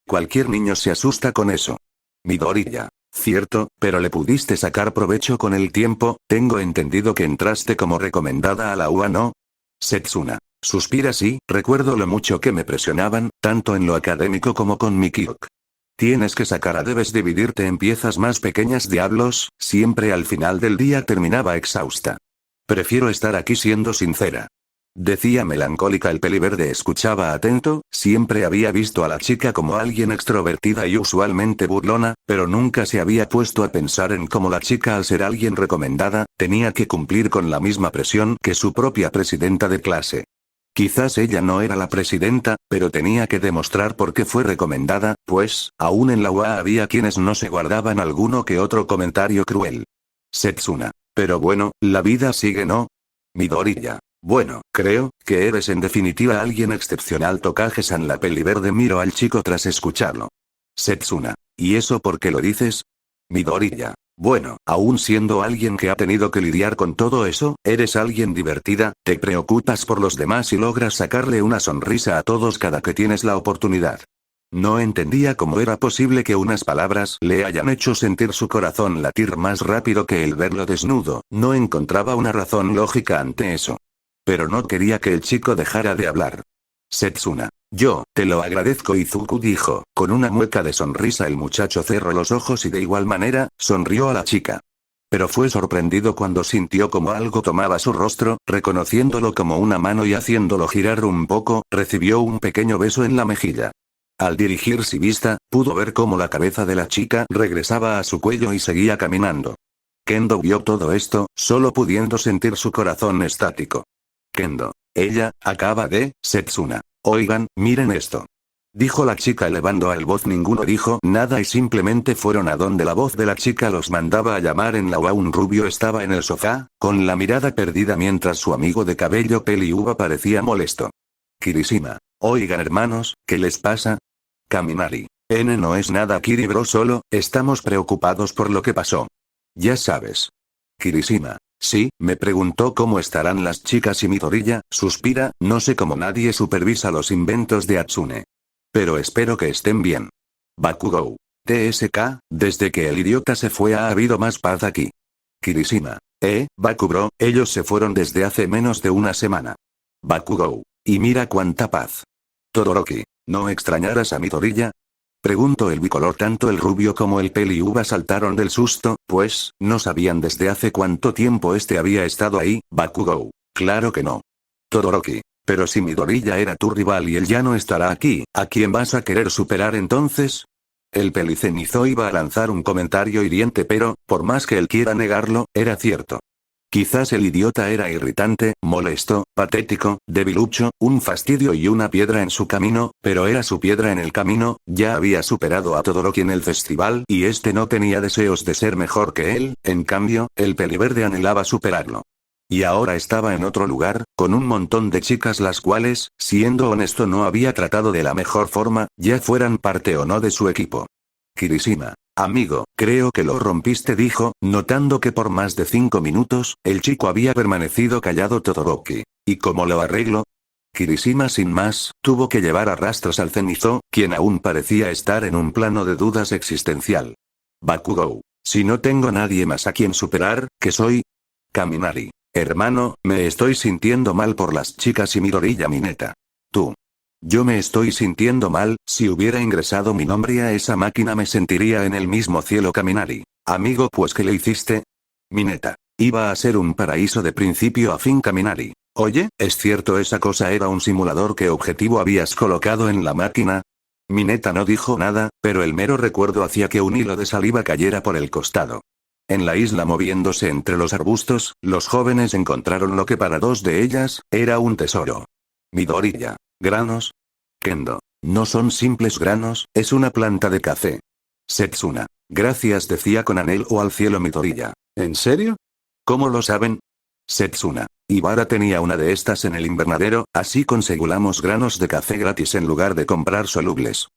Cualquier niño se asusta con eso. Midoriya. Cierto, pero le pudiste sacar provecho con el tiempo, tengo entendido que entraste como recomendada a la UA, ¿no? Setsuna. Suspira. Sí, recuerdo lo mucho que me presionaban, tanto en lo académico como con mi Kirk. Tienes que sacar a debes dividirte en piezas más pequeñas. Diablos, siempre al final del día terminaba exhausta. Prefiero estar aquí siendo sincera. Decía melancólica. El peliverde escuchaba atento, siempre había visto a la chica como alguien extrovertida y usualmente burlona, pero nunca se había puesto a pensar en cómo la chica, al ser alguien recomendada, tenía que cumplir con la misma presión que su propia presidenta de clase. Quizás ella no era la presidenta, pero tenía que demostrar por qué fue recomendada, pues, aún en la UA había quienes no se guardaban alguno que otro comentario cruel. Setsuna. Pero bueno, la vida sigue, ¿no? Midoriya. Bueno, creo que eres en definitiva alguien excepcional. Tokage-san. La peliverde miró al chico tras escucharlo. Setsuna. ¿Y eso por qué lo dices? Midoriya. Bueno, aún siendo alguien que ha tenido que lidiar con todo eso, eres alguien divertida, te preocupas por los demás y logras sacarle una sonrisa a todos cada que tienes la oportunidad. No entendía cómo era posible que unas palabras le hayan hecho sentir su corazón latir más rápido que el verlo desnudo, no encontraba una razón lógica ante eso. Pero no quería que el chico dejara de hablar. Setsuna. Yo, te lo agradezco. Izuku dijo, con una mueca de sonrisa. El muchacho cerró los ojos y de igual manera, sonrió a la chica. Pero fue sorprendido cuando sintió como algo tomaba su rostro, reconociéndolo como una mano y haciéndolo girar un poco, recibió un pequeño beso en la mejilla. Al dirigir su vista, pudo ver cómo la cabeza de la chica regresaba a su cuello y seguía caminando. Kendo vio todo esto, solo pudiendo sentir su corazón estático. Kendo. Ella, acaba de, Setsuna. Oigan, miren esto. Dijo la chica elevando a la voz. Ninguno dijo nada y simplemente fueron a donde la voz de la chica los mandaba a llamar. En la UA un rubio estaba en el sofá, con la mirada perdida mientras su amigo de cabello peliuva parecía molesto. Kirishima. Oigan hermanos, ¿qué les pasa? Kaminari. No es nada Kiri bro, solo, estamos preocupados por lo que pasó. Ya sabes. Kirishima. Sí, me preguntó cómo estarán las chicas y Midoriya, suspira, no sé cómo nadie supervisa los inventos de Hatsune. Pero espero que estén bien. Bakugou. TSK, desde que el idiota se fue ha habido más paz aquí. Kirishima. Bakubro, ellos se fueron desde hace menos de una semana. Bakugou. Y mira cuánta paz. Todoroki. ¿No extrañarás a Midoriya? Preguntó el bicolor. Tanto el rubio como el peliuva saltaron del susto, pues, no sabían desde hace cuánto tiempo este había estado ahí. Bakugou. Claro que no. Todoroki. Pero si Midoriya era tu rival y él ya no estará aquí, ¿a quién vas a querer superar entonces? El pelicenizo iba a lanzar un comentario hiriente pero, por más que él quiera negarlo, era cierto. Quizás el idiota era irritante, molesto, patético, debilucho, un fastidio y una piedra en su camino, pero era su piedra en el camino, ya había superado a Todoroki en el festival y este no tenía deseos de ser mejor que él, en cambio, el peliverde anhelaba superarlo. Y ahora estaba en otro lugar, con un montón de chicas las cuales, siendo honesto no había tratado de la mejor forma, ya fueran parte o no de su equipo. Kirishima. Amigo, creo que lo rompiste, dijo, notando que por más de 5 minutos, el chico había permanecido callado. Todoroki. ¿Y cómo lo arreglo? Kirishima sin más, tuvo que llevar a rastros al Zenithō, quien aún parecía estar en un plano de dudas existencial. Bakugou. Si no tengo nadie más a quien superar, ¿qué soy? Kaminari. Hermano, me estoy sintiendo mal por las chicas y Midoriya Mineta. Tú. Yo me estoy sintiendo mal, si hubiera ingresado mi nombre a esa máquina me sentiría en el mismo cielo. Kaminari. Amigo, pues ¿qué le hiciste? Mineta. Iba a ser un paraíso de principio a fin Kaminari. Oye, ¿es cierto esa cosa era un simulador? ¿Qué objetivo habías colocado en la máquina? Mineta no dijo nada, pero el mero recuerdo hacía que un hilo de saliva cayera por el costado. En la isla moviéndose entre los arbustos, los jóvenes encontraron lo que para dos de ellas, era un tesoro. Midoriya. ¿Granos? Kendo. No son simples granos, es una planta de café. Setsuna. Gracias, decía con anhelo al cielo Midoriya. ¿En serio? ¿Cómo lo saben? Setsuna. Ibara tenía una de estas en el invernadero, así conseguimos granos de café gratis en lugar de comprar solubles.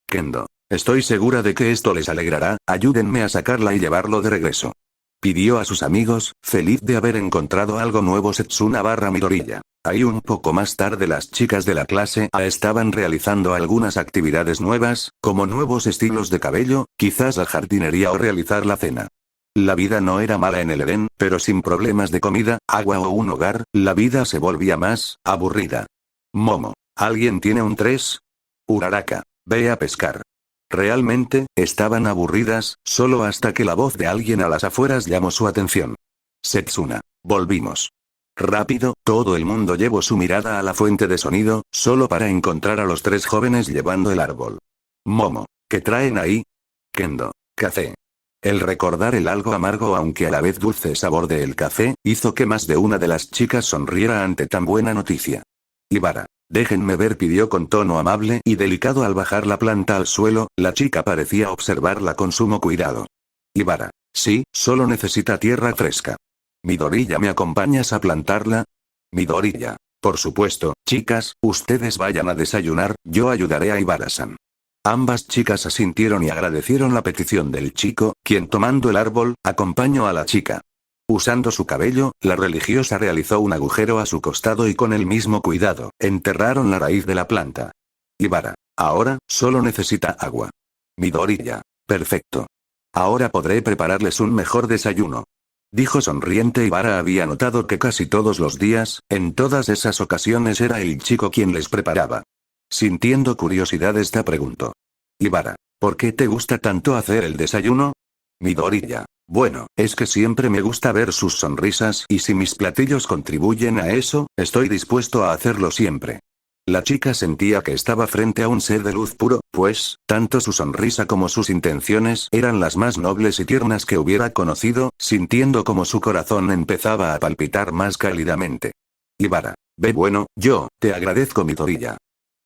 Kendo. Estoy segura de que esto les alegrará, ayúdenme a sacarla y llevarlo de regreso. Pidió a sus amigos, feliz de haber encontrado algo nuevo Setsuna / Midoriya. Ahí un poco más tarde las chicas de la clase A estaban realizando algunas actividades nuevas, como nuevos estilos de cabello, quizás la jardinería o realizar la cena. La vida no era mala en el Edén, pero sin problemas de comida, agua o un hogar, la vida se volvía más aburrida. Momo. ¿Alguien tiene un 3? Uraraka. Ve a pescar. Realmente, estaban aburridas, solo hasta que la voz de alguien a las afueras llamó su atención. Setsuna. Volvimos. Rápido, todo el mundo llevó su mirada a la fuente de sonido, solo para encontrar a los tres jóvenes llevando el árbol. Momo. ¿Qué traen ahí? Kendo. Café. El recordar el algo amargo aunque a la vez dulce sabor del café, hizo que más de una de las chicas sonriera ante tan buena noticia. Ibara. Déjenme ver, pidió con tono amable y delicado al bajar la planta al suelo, la chica parecía observarla con sumo cuidado. Ibara. Sí, solo necesita tierra fresca. Midoriya, ¿me acompañas a plantarla? Midoriya. Por supuesto, chicas, ustedes vayan a desayunar, yo ayudaré a Ibara-san. Ambas chicas asintieron y agradecieron la petición del chico, quien tomando el árbol, acompañó a la chica. Usando su cabello, la religiosa realizó un agujero a su costado y con el mismo cuidado, enterraron la raíz de la planta. Ibara. Ahora, solo necesita agua. Midoriya. Perfecto. Ahora podré prepararles un mejor desayuno. Dijo sonriente. Ibara había notado que casi todos los días, en todas esas ocasiones era el chico quien les preparaba. Sintiendo curiosidad esta preguntó. Ibara. ¿Por qué te gusta tanto hacer el desayuno? Midoriya. Bueno, es que siempre me gusta ver sus sonrisas y si mis platillos contribuyen a eso, estoy dispuesto a hacerlo siempre. La chica sentía que estaba frente a un ser de luz puro, pues, tanto su sonrisa como sus intenciones eran las más nobles y tiernas que hubiera conocido, sintiendo como su corazón empezaba a palpitar más cálidamente. Ibara. Ve, bueno, yo te agradezco, Midoriya.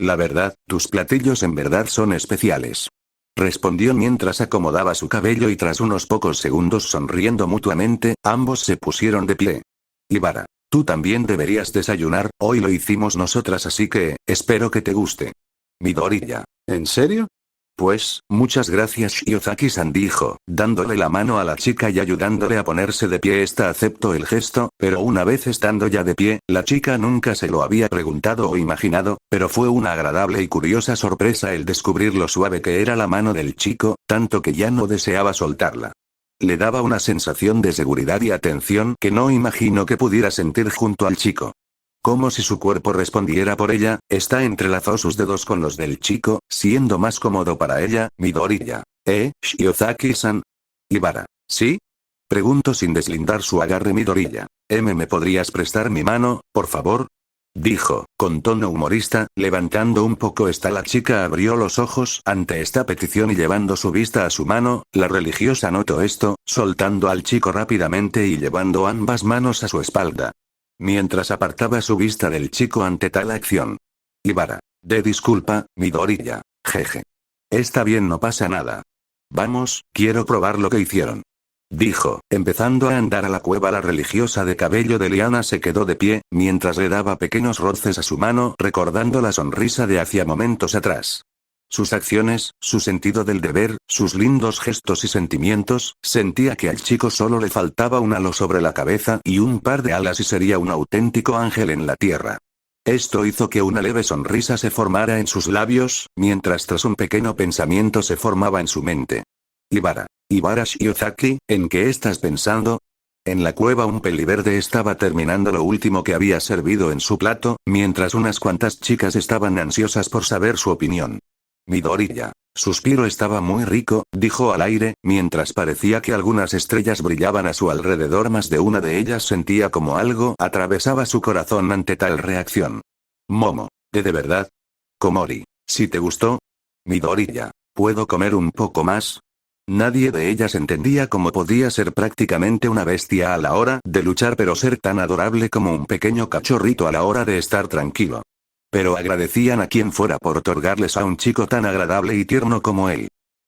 La verdad, tus platillos en verdad son especiales. Respondió mientras acomodaba su cabello y tras unos pocos segundos sonriendo mutuamente, ambos se pusieron de pie. Ibara. Tú también deberías desayunar, hoy lo hicimos nosotras así que, espero que te guste. Midoriya. ¿En serio? Pues, muchas gracias Shiozaki-san, dijo, dándole la mano a la chica y ayudándole a ponerse de pie. Esta aceptó el gesto, pero una vez estando ya de pie, la chica nunca se lo había preguntado o imaginado, pero fue una agradable y curiosa sorpresa el descubrir lo suave que era la mano del chico, tanto que ya no deseaba soltarla. Le daba una sensación de seguridad y atención que no imaginó que pudiera sentir junto al chico. Como si su cuerpo respondiera por ella, entrelazó sus dedos con los del chico, siendo más cómodo para ella. Midoriya. Shiozaki-san. Ibara. ¿Sí? Preguntó sin deslindar su agarre Midoriya. ¿Me podrías prestar mi mano, por favor? Dijo, con tono humorista, levantando un poco la chica abrió los ojos ante esta petición y llevando su vista a su mano, la religiosa notó esto, soltando al chico rápidamente y llevando ambas manos a su espalda. Mientras apartaba su vista del chico ante tal acción. Ibara. Disculpa, Midoriya. Jeje. Está bien, no pasa nada. Vamos, quiero probar lo que hicieron. Dijo, empezando a andar a la cueva. La religiosa de cabello de liana se quedó de pie, mientras le daba pequeños roces a su mano, recordando la sonrisa de hacía momentos atrás. Sus acciones, su sentido del deber, sus lindos gestos y sentimientos, sentía que al chico solo le faltaba un halo sobre la cabeza y un par de alas y sería un auténtico ángel en la tierra. Esto hizo que una leve sonrisa se formara en sus labios, mientras tras un pequeño pensamiento se formaba en su mente. Ibara. Ibara Shiozaki, ¿en qué estás pensando? En la cueva un peliverde estaba terminando lo último que había servido en su plato, mientras unas cuantas chicas estaban ansiosas por saber su opinión. Midoriya. Suspiro estaba muy rico, dijo al aire, mientras parecía que algunas estrellas brillaban a su alrededor. Más de una de ellas sentía como algo atravesaba su corazón ante tal reacción. Momo. ¿De verdad? Komori. ¿Si te gustó? Midoriya. ¿Puedo comer un poco más? Nadie de ellas entendía cómo podía ser prácticamente una bestia a la hora de luchar, pero ser tan adorable como un pequeño cachorrito a la hora de estar tranquilo. Pero agradecían a quien fuera por otorgarles a un chico tan agradable y tierno como él.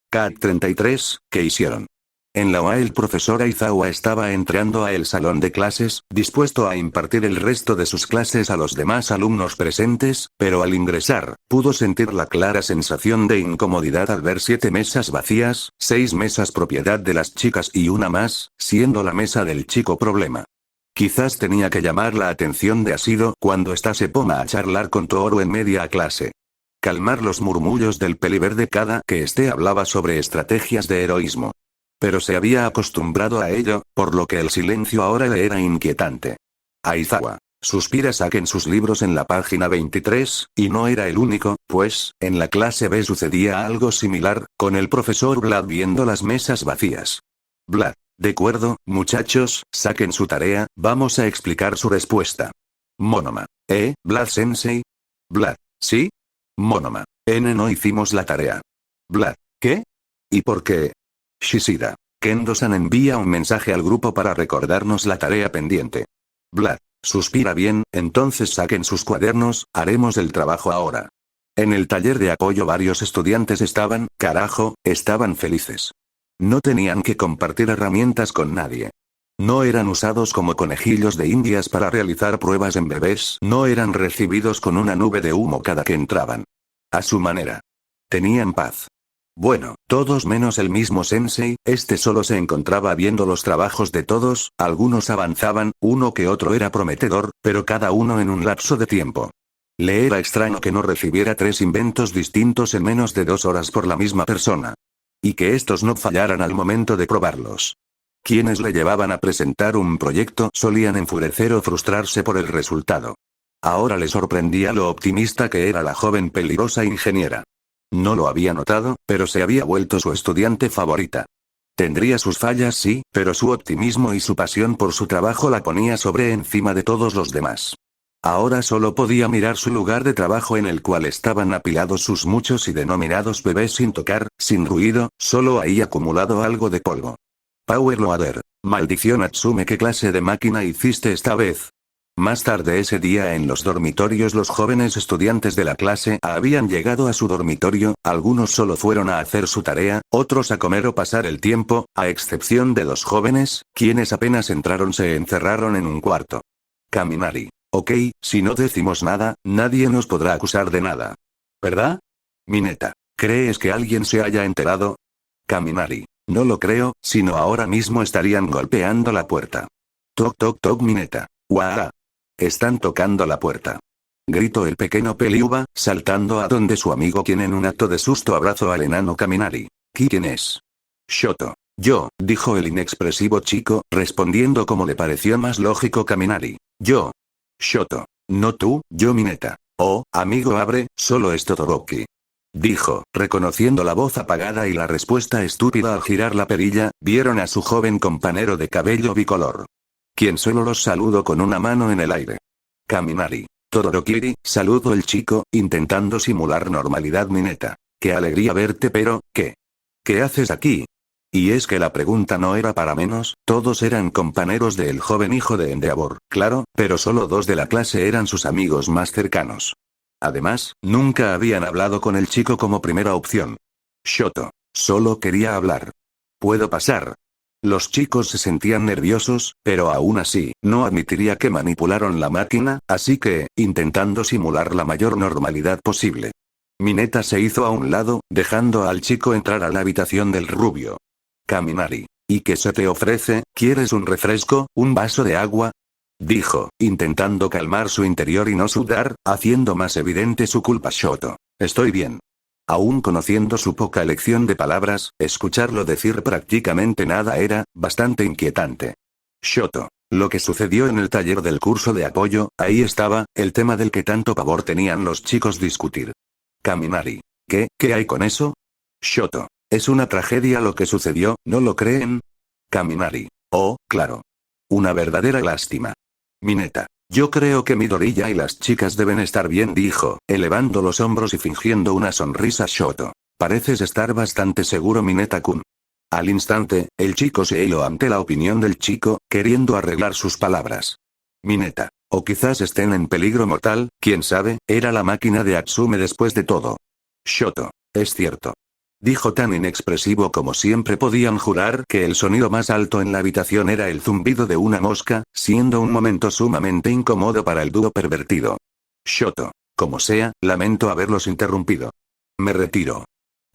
Cat 33, ¿qué hicieron? En la UA el profesor Aizawa estaba entrando a el salón de clases, dispuesto a impartir el resto de sus clases a los demás alumnos presentes, pero al ingresar, pudo sentir la clara sensación de incomodidad al ver 7 mesas vacías, 6 mesas propiedad de las chicas y una más, siendo la mesa del chico problema. Quizás tenía que llamar la atención de Asido cuando ésta se ponga a charlar con Tohru en media clase. Calmar los murmullos del peliverde cada que éste hablaba sobre estrategias de heroísmo. Pero se había acostumbrado a ello, por lo que el silencio ahora le era inquietante. Aizawa. Suspira saquen sus libros en la página 23, y no era el único, pues, en la clase B sucedía algo similar, con el profesor Vlad viendo las mesas vacías. Vlad. De acuerdo, muchachos, saquen su tarea, vamos a explicar su respuesta. Monoma. Vlad Sensei? Vlad. ¿Sí? Monoma. No hicimos la tarea. Vlad. ¿Qué? ¿Y por qué? Shishida. Kendo-san envía un mensaje al grupo para recordarnos la tarea pendiente. Vlad. Suspira bien, entonces saquen sus cuadernos, haremos el trabajo ahora. En el taller de apoyo varios estudiantes estaban felices. No tenían que compartir herramientas con nadie. No eran usados como conejillos de indias para realizar pruebas en bebés, no eran recibidos con una nube de humo cada que entraban. A su manera. Tenían paz. Bueno, todos menos el mismo sensei, este solo se encontraba viendo los trabajos de todos, algunos avanzaban, uno que otro era prometedor, pero cada uno en un lapso de tiempo. Le era extraño que no recibiera 3 inventos distintos en menos de 2 horas por la misma persona. Y que estos no fallaran al momento de probarlos. Quienes le llevaban a presentar un proyecto solían enfurecer o frustrarse por el resultado. Ahora le sorprendía lo optimista que era la joven peligrosa ingeniera. No lo había notado, pero se había vuelto su estudiante favorita. Tendría sus fallas sí, pero su optimismo y su pasión por su trabajo la ponía sobre encima de todos los demás. Ahora solo podía mirar su lugar de trabajo en el cual estaban apilados sus muchos y denominados bebés sin tocar, sin ruido, solo ahí acumulado algo de polvo. Power Loader. Maldición Atsume, ¿qué clase de máquina hiciste esta vez? Más tarde ese día en los dormitorios los jóvenes estudiantes de la clase A habían llegado a su dormitorio, algunos solo fueron a hacer su tarea, otros a comer o pasar el tiempo, a excepción de 2 jóvenes, quienes apenas entraron se encerraron en un cuarto. Kaminari. Ok, si no decimos nada, nadie nos podrá acusar de nada. ¿Verdad? Mineta. ¿Crees que alguien se haya enterado? Kaminari. No lo creo, sino ahora mismo estarían golpeando la puerta. Toc toc toc Mineta. ¡Guau! Están tocando la puerta. Gritó el pequeño Peliuba, saltando a donde su amigo quien en un acto de susto abrazó al enano Kaminari. ¿Quién es? Shoto. Yo, dijo el inexpresivo chico, respondiendo como le pareció más lógico Kaminari. Yo. Shoto. No tú, yo Mineta. Oh, amigo abre, solo es Todoroki. Dijo, reconociendo la voz apagada y la respuesta estúpida al girar la perilla, vieron a su joven compañero de cabello bicolor. Quien solo los saludó con una mano en el aire. Kaminari. Todorokiri, saludó el chico, intentando simular normalidad Mineta. Qué alegría verte pero, ¿qué? ¿Qué haces aquí? Y es que la pregunta no era para menos, todos eran compañeros del joven hijo de Endeavor, claro, pero solo 2 de la clase eran sus amigos más cercanos. Además, nunca habían hablado con el chico como primera opción. Shoto. Solo quería hablar. ¿Puedo pasar? Los chicos se sentían nerviosos, pero aún así, no admitiría que manipularon la máquina, así que, intentando simular la mayor normalidad posible. Mineta se hizo a un lado, dejando al chico entrar a la habitación del rubio. Kaminari. ¿Y qué se te ofrece? ¿Quieres un refresco, un vaso de agua? Dijo, intentando calmar su interior y no sudar, haciendo más evidente su culpa Shoto. Estoy bien. Aún conociendo su poca elección de palabras, escucharlo decir prácticamente nada era bastante inquietante. Shoto. Lo que sucedió en el taller del curso de apoyo, ahí estaba, el tema del que tanto pavor tenían los chicos discutir. Kaminari. ¿Qué hay con eso? Shoto. Es una tragedia lo que sucedió, ¿no lo creen? Kaminari. Oh, claro. Una verdadera lástima. Mineta. Yo creo que Midoriya y las chicas deben estar bien, dijo, elevando los hombros y fingiendo una sonrisa Shoto. Pareces estar bastante seguro, Mineta-kun. Al instante, el chico se heló ante la opinión del chico, queriendo arreglar sus palabras. Mineta. O quizás estén en peligro mortal, quién sabe, era la máquina de Atsume después de todo. Shoto. Es cierto. Dijo tan inexpresivo como siempre. Podían jurar que el sonido más alto en la habitación era el zumbido de una mosca, siendo un momento sumamente incómodo para el dúo pervertido. Shoto. Como sea, lamento haberlos interrumpido. Me retiro.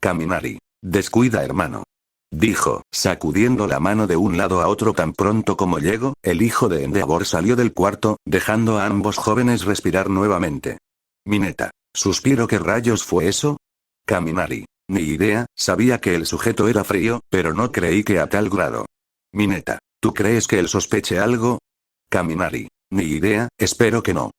Kaminari. Descuida, hermano. Dijo, sacudiendo la mano de un lado a otro. Tan pronto como llegó, el hijo de Endeavor salió del cuarto, dejando a ambos jóvenes respirar nuevamente. Mineta. Suspiro. ¿Qué rayos fue eso? Kaminari. Ni idea, sabía que el sujeto era frío, pero no creí que a tal grado. Mineta. ¿Tú crees que él sospeche algo? Kaminari. Ni idea, espero que no.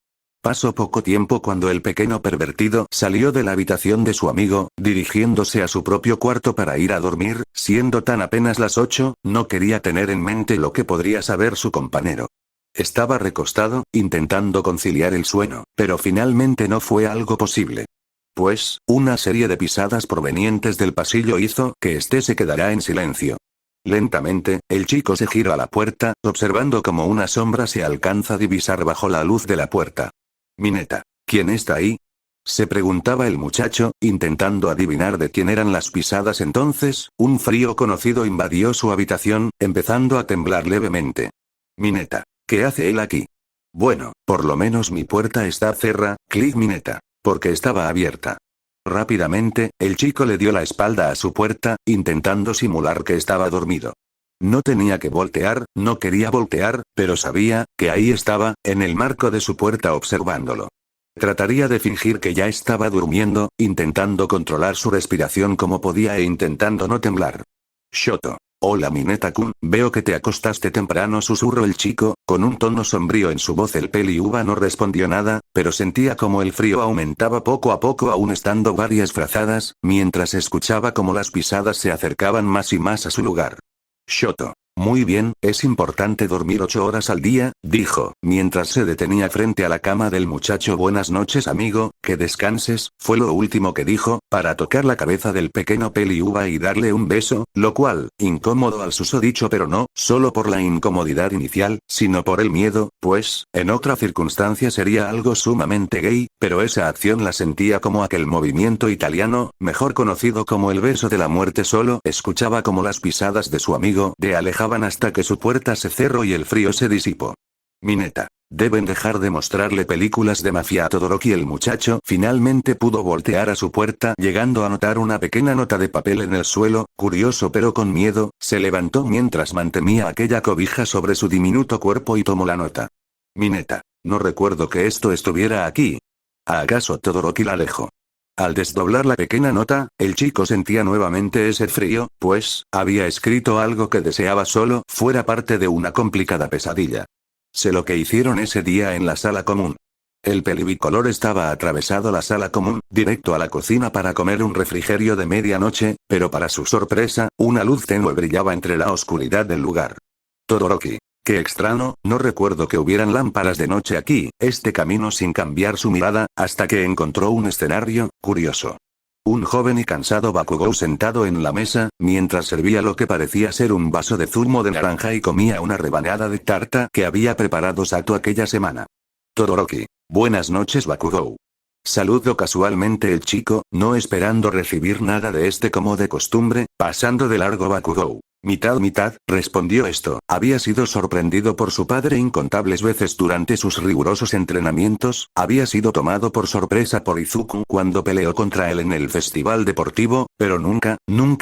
Pasó poco tiempo cuando el pequeño pervertido salió de la habitación de su amigo, dirigiéndose a su propio cuarto para ir a dormir, siendo tan apenas las 8, no quería tener en mente lo que podría saber su compañero. Estaba recostado, intentando conciliar el sueño, pero finalmente no fue algo posible. Pues, una serie de pisadas provenientes del pasillo hizo que éste se quedara en silencio. Lentamente, el chico se giró a la puerta, observando cómo una sombra se alcanza a divisar bajo la luz de la puerta. Mineta. ¿Quién está ahí? Se preguntaba el muchacho, intentando adivinar de quién eran las pisadas. Entonces, un frío conocido invadió su habitación, empezando a temblar levemente. Mineta. ¿Qué hace él aquí? Bueno, por lo menos mi puerta está cerrada, clic Mineta. Porque estaba abierta. Rápidamente, el chico le dio la espalda a su puerta, intentando simular que estaba dormido. No tenía que voltear, no quería voltear, pero sabía que ahí estaba, en el marco de su puerta observándolo. Trataría de fingir que ya estaba durmiendo, intentando controlar su respiración como podía e intentando no temblar. Shoto. Hola Mineta-kun, veo que te acostaste temprano, susurró el chico, con un tono sombrío en su voz. El peliuva no respondió nada, pero sentía como el frío aumentaba poco a poco aún estando varias frazadas, mientras escuchaba como las pisadas se acercaban más y más a su lugar. Shoto. Muy bien, es importante dormir 8 horas al día, dijo, mientras se detenía frente a la cama del muchacho. Buenas noches amigo, que descanses, fue lo último que dijo, para tocar la cabeza del pequeño peliuva y darle un beso, lo cual, incómodo al susodicho, pero no, solo por la incomodidad inicial, sino por el miedo, pues, en otra circunstancia sería algo sumamente gay, pero esa acción la sentía como aquel movimiento italiano, mejor conocido como el beso de la muerte. Solo escuchaba como las pisadas de su amigo le alejaban hasta que su puerta se cerró y el frío se disipó. Mineta. Deben dejar de mostrarle películas de mafia a Todoroki. El muchacho finalmente pudo voltear a su puerta, llegando a notar una pequeña nota de papel en el suelo. Curioso pero con miedo, se levantó mientras mantenía aquella cobija sobre su diminuto cuerpo y tomó la nota. Mineta. No recuerdo que esto estuviera aquí. ¿Acaso Todoroki la dejó? Al desdoblar la pequeña nota, el chico sentía nuevamente ese frío, pues, había escrito algo que deseaba solo fuera parte de una complicada pesadilla. Sé lo que hicieron ese día en la sala común. El pelibicolor estaba atravesado la sala común, directo a la cocina para comer un refrigerio de medianoche, pero para su sorpresa, una luz tenue brillaba entre la oscuridad del lugar. Todoroki. Qué extraño, no recuerdo que hubieran lámparas de noche aquí. Este caminó sin cambiar su mirada, hasta que encontró un escenario curioso. Un joven y cansado Bakugou sentado en la mesa, mientras servía lo que parecía ser un vaso de zumo de naranja y comía una rebanada de tarta que había preparado Sato aquella semana. Todoroki. Buenas noches Bakugou. Saludó casualmente el chico, no esperando recibir nada de este como de costumbre, pasando de largo Bakugou. Mitad, respondió esto. Había sido sorprendido por su padre incontables veces durante sus rigurosos entrenamientos, había sido tomado por sorpresa por Izuku cuando peleó contra él en el festival deportivo, pero nunca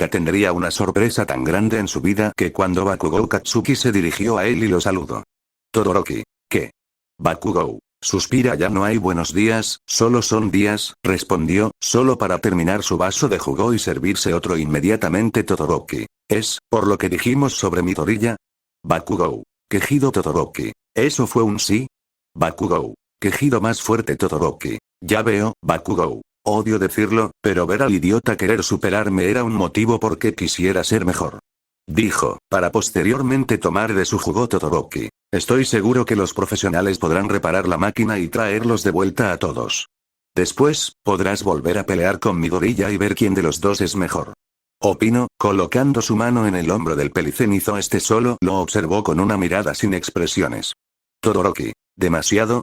tendría una sorpresa tan grande en su vida que cuando Bakugou Katsuki se dirigió a él y lo saludó. Todoroki. ¿Qué? Bakugou. Suspira. Ya no hay buenos días, solo son días, respondió, solo para terminar su vaso de jugo y servirse otro inmediatamente. Todoroki. ¿Es, por lo que dijimos sobre Midoriya? Bakugou. Quejido Todoroki. ¿Eso fue un sí? Bakugou. Quejido más fuerte Todoroki. Ya veo, Bakugou. Odio decirlo, pero ver al idiota querer superarme era un motivo por qué quisiera ser mejor. Dijo, para posteriormente tomar de su jugo Todoroki. Estoy seguro que los profesionales podrán reparar la máquina y traerlos de vuelta a todos. Después, podrás volver a pelear con Midoriya y ver quién de los dos es mejor. Opinó, colocando su mano en el hombro del pelicenizo. Este solo lo observó con una mirada sin expresiones. Todoroki, ¿demasiado?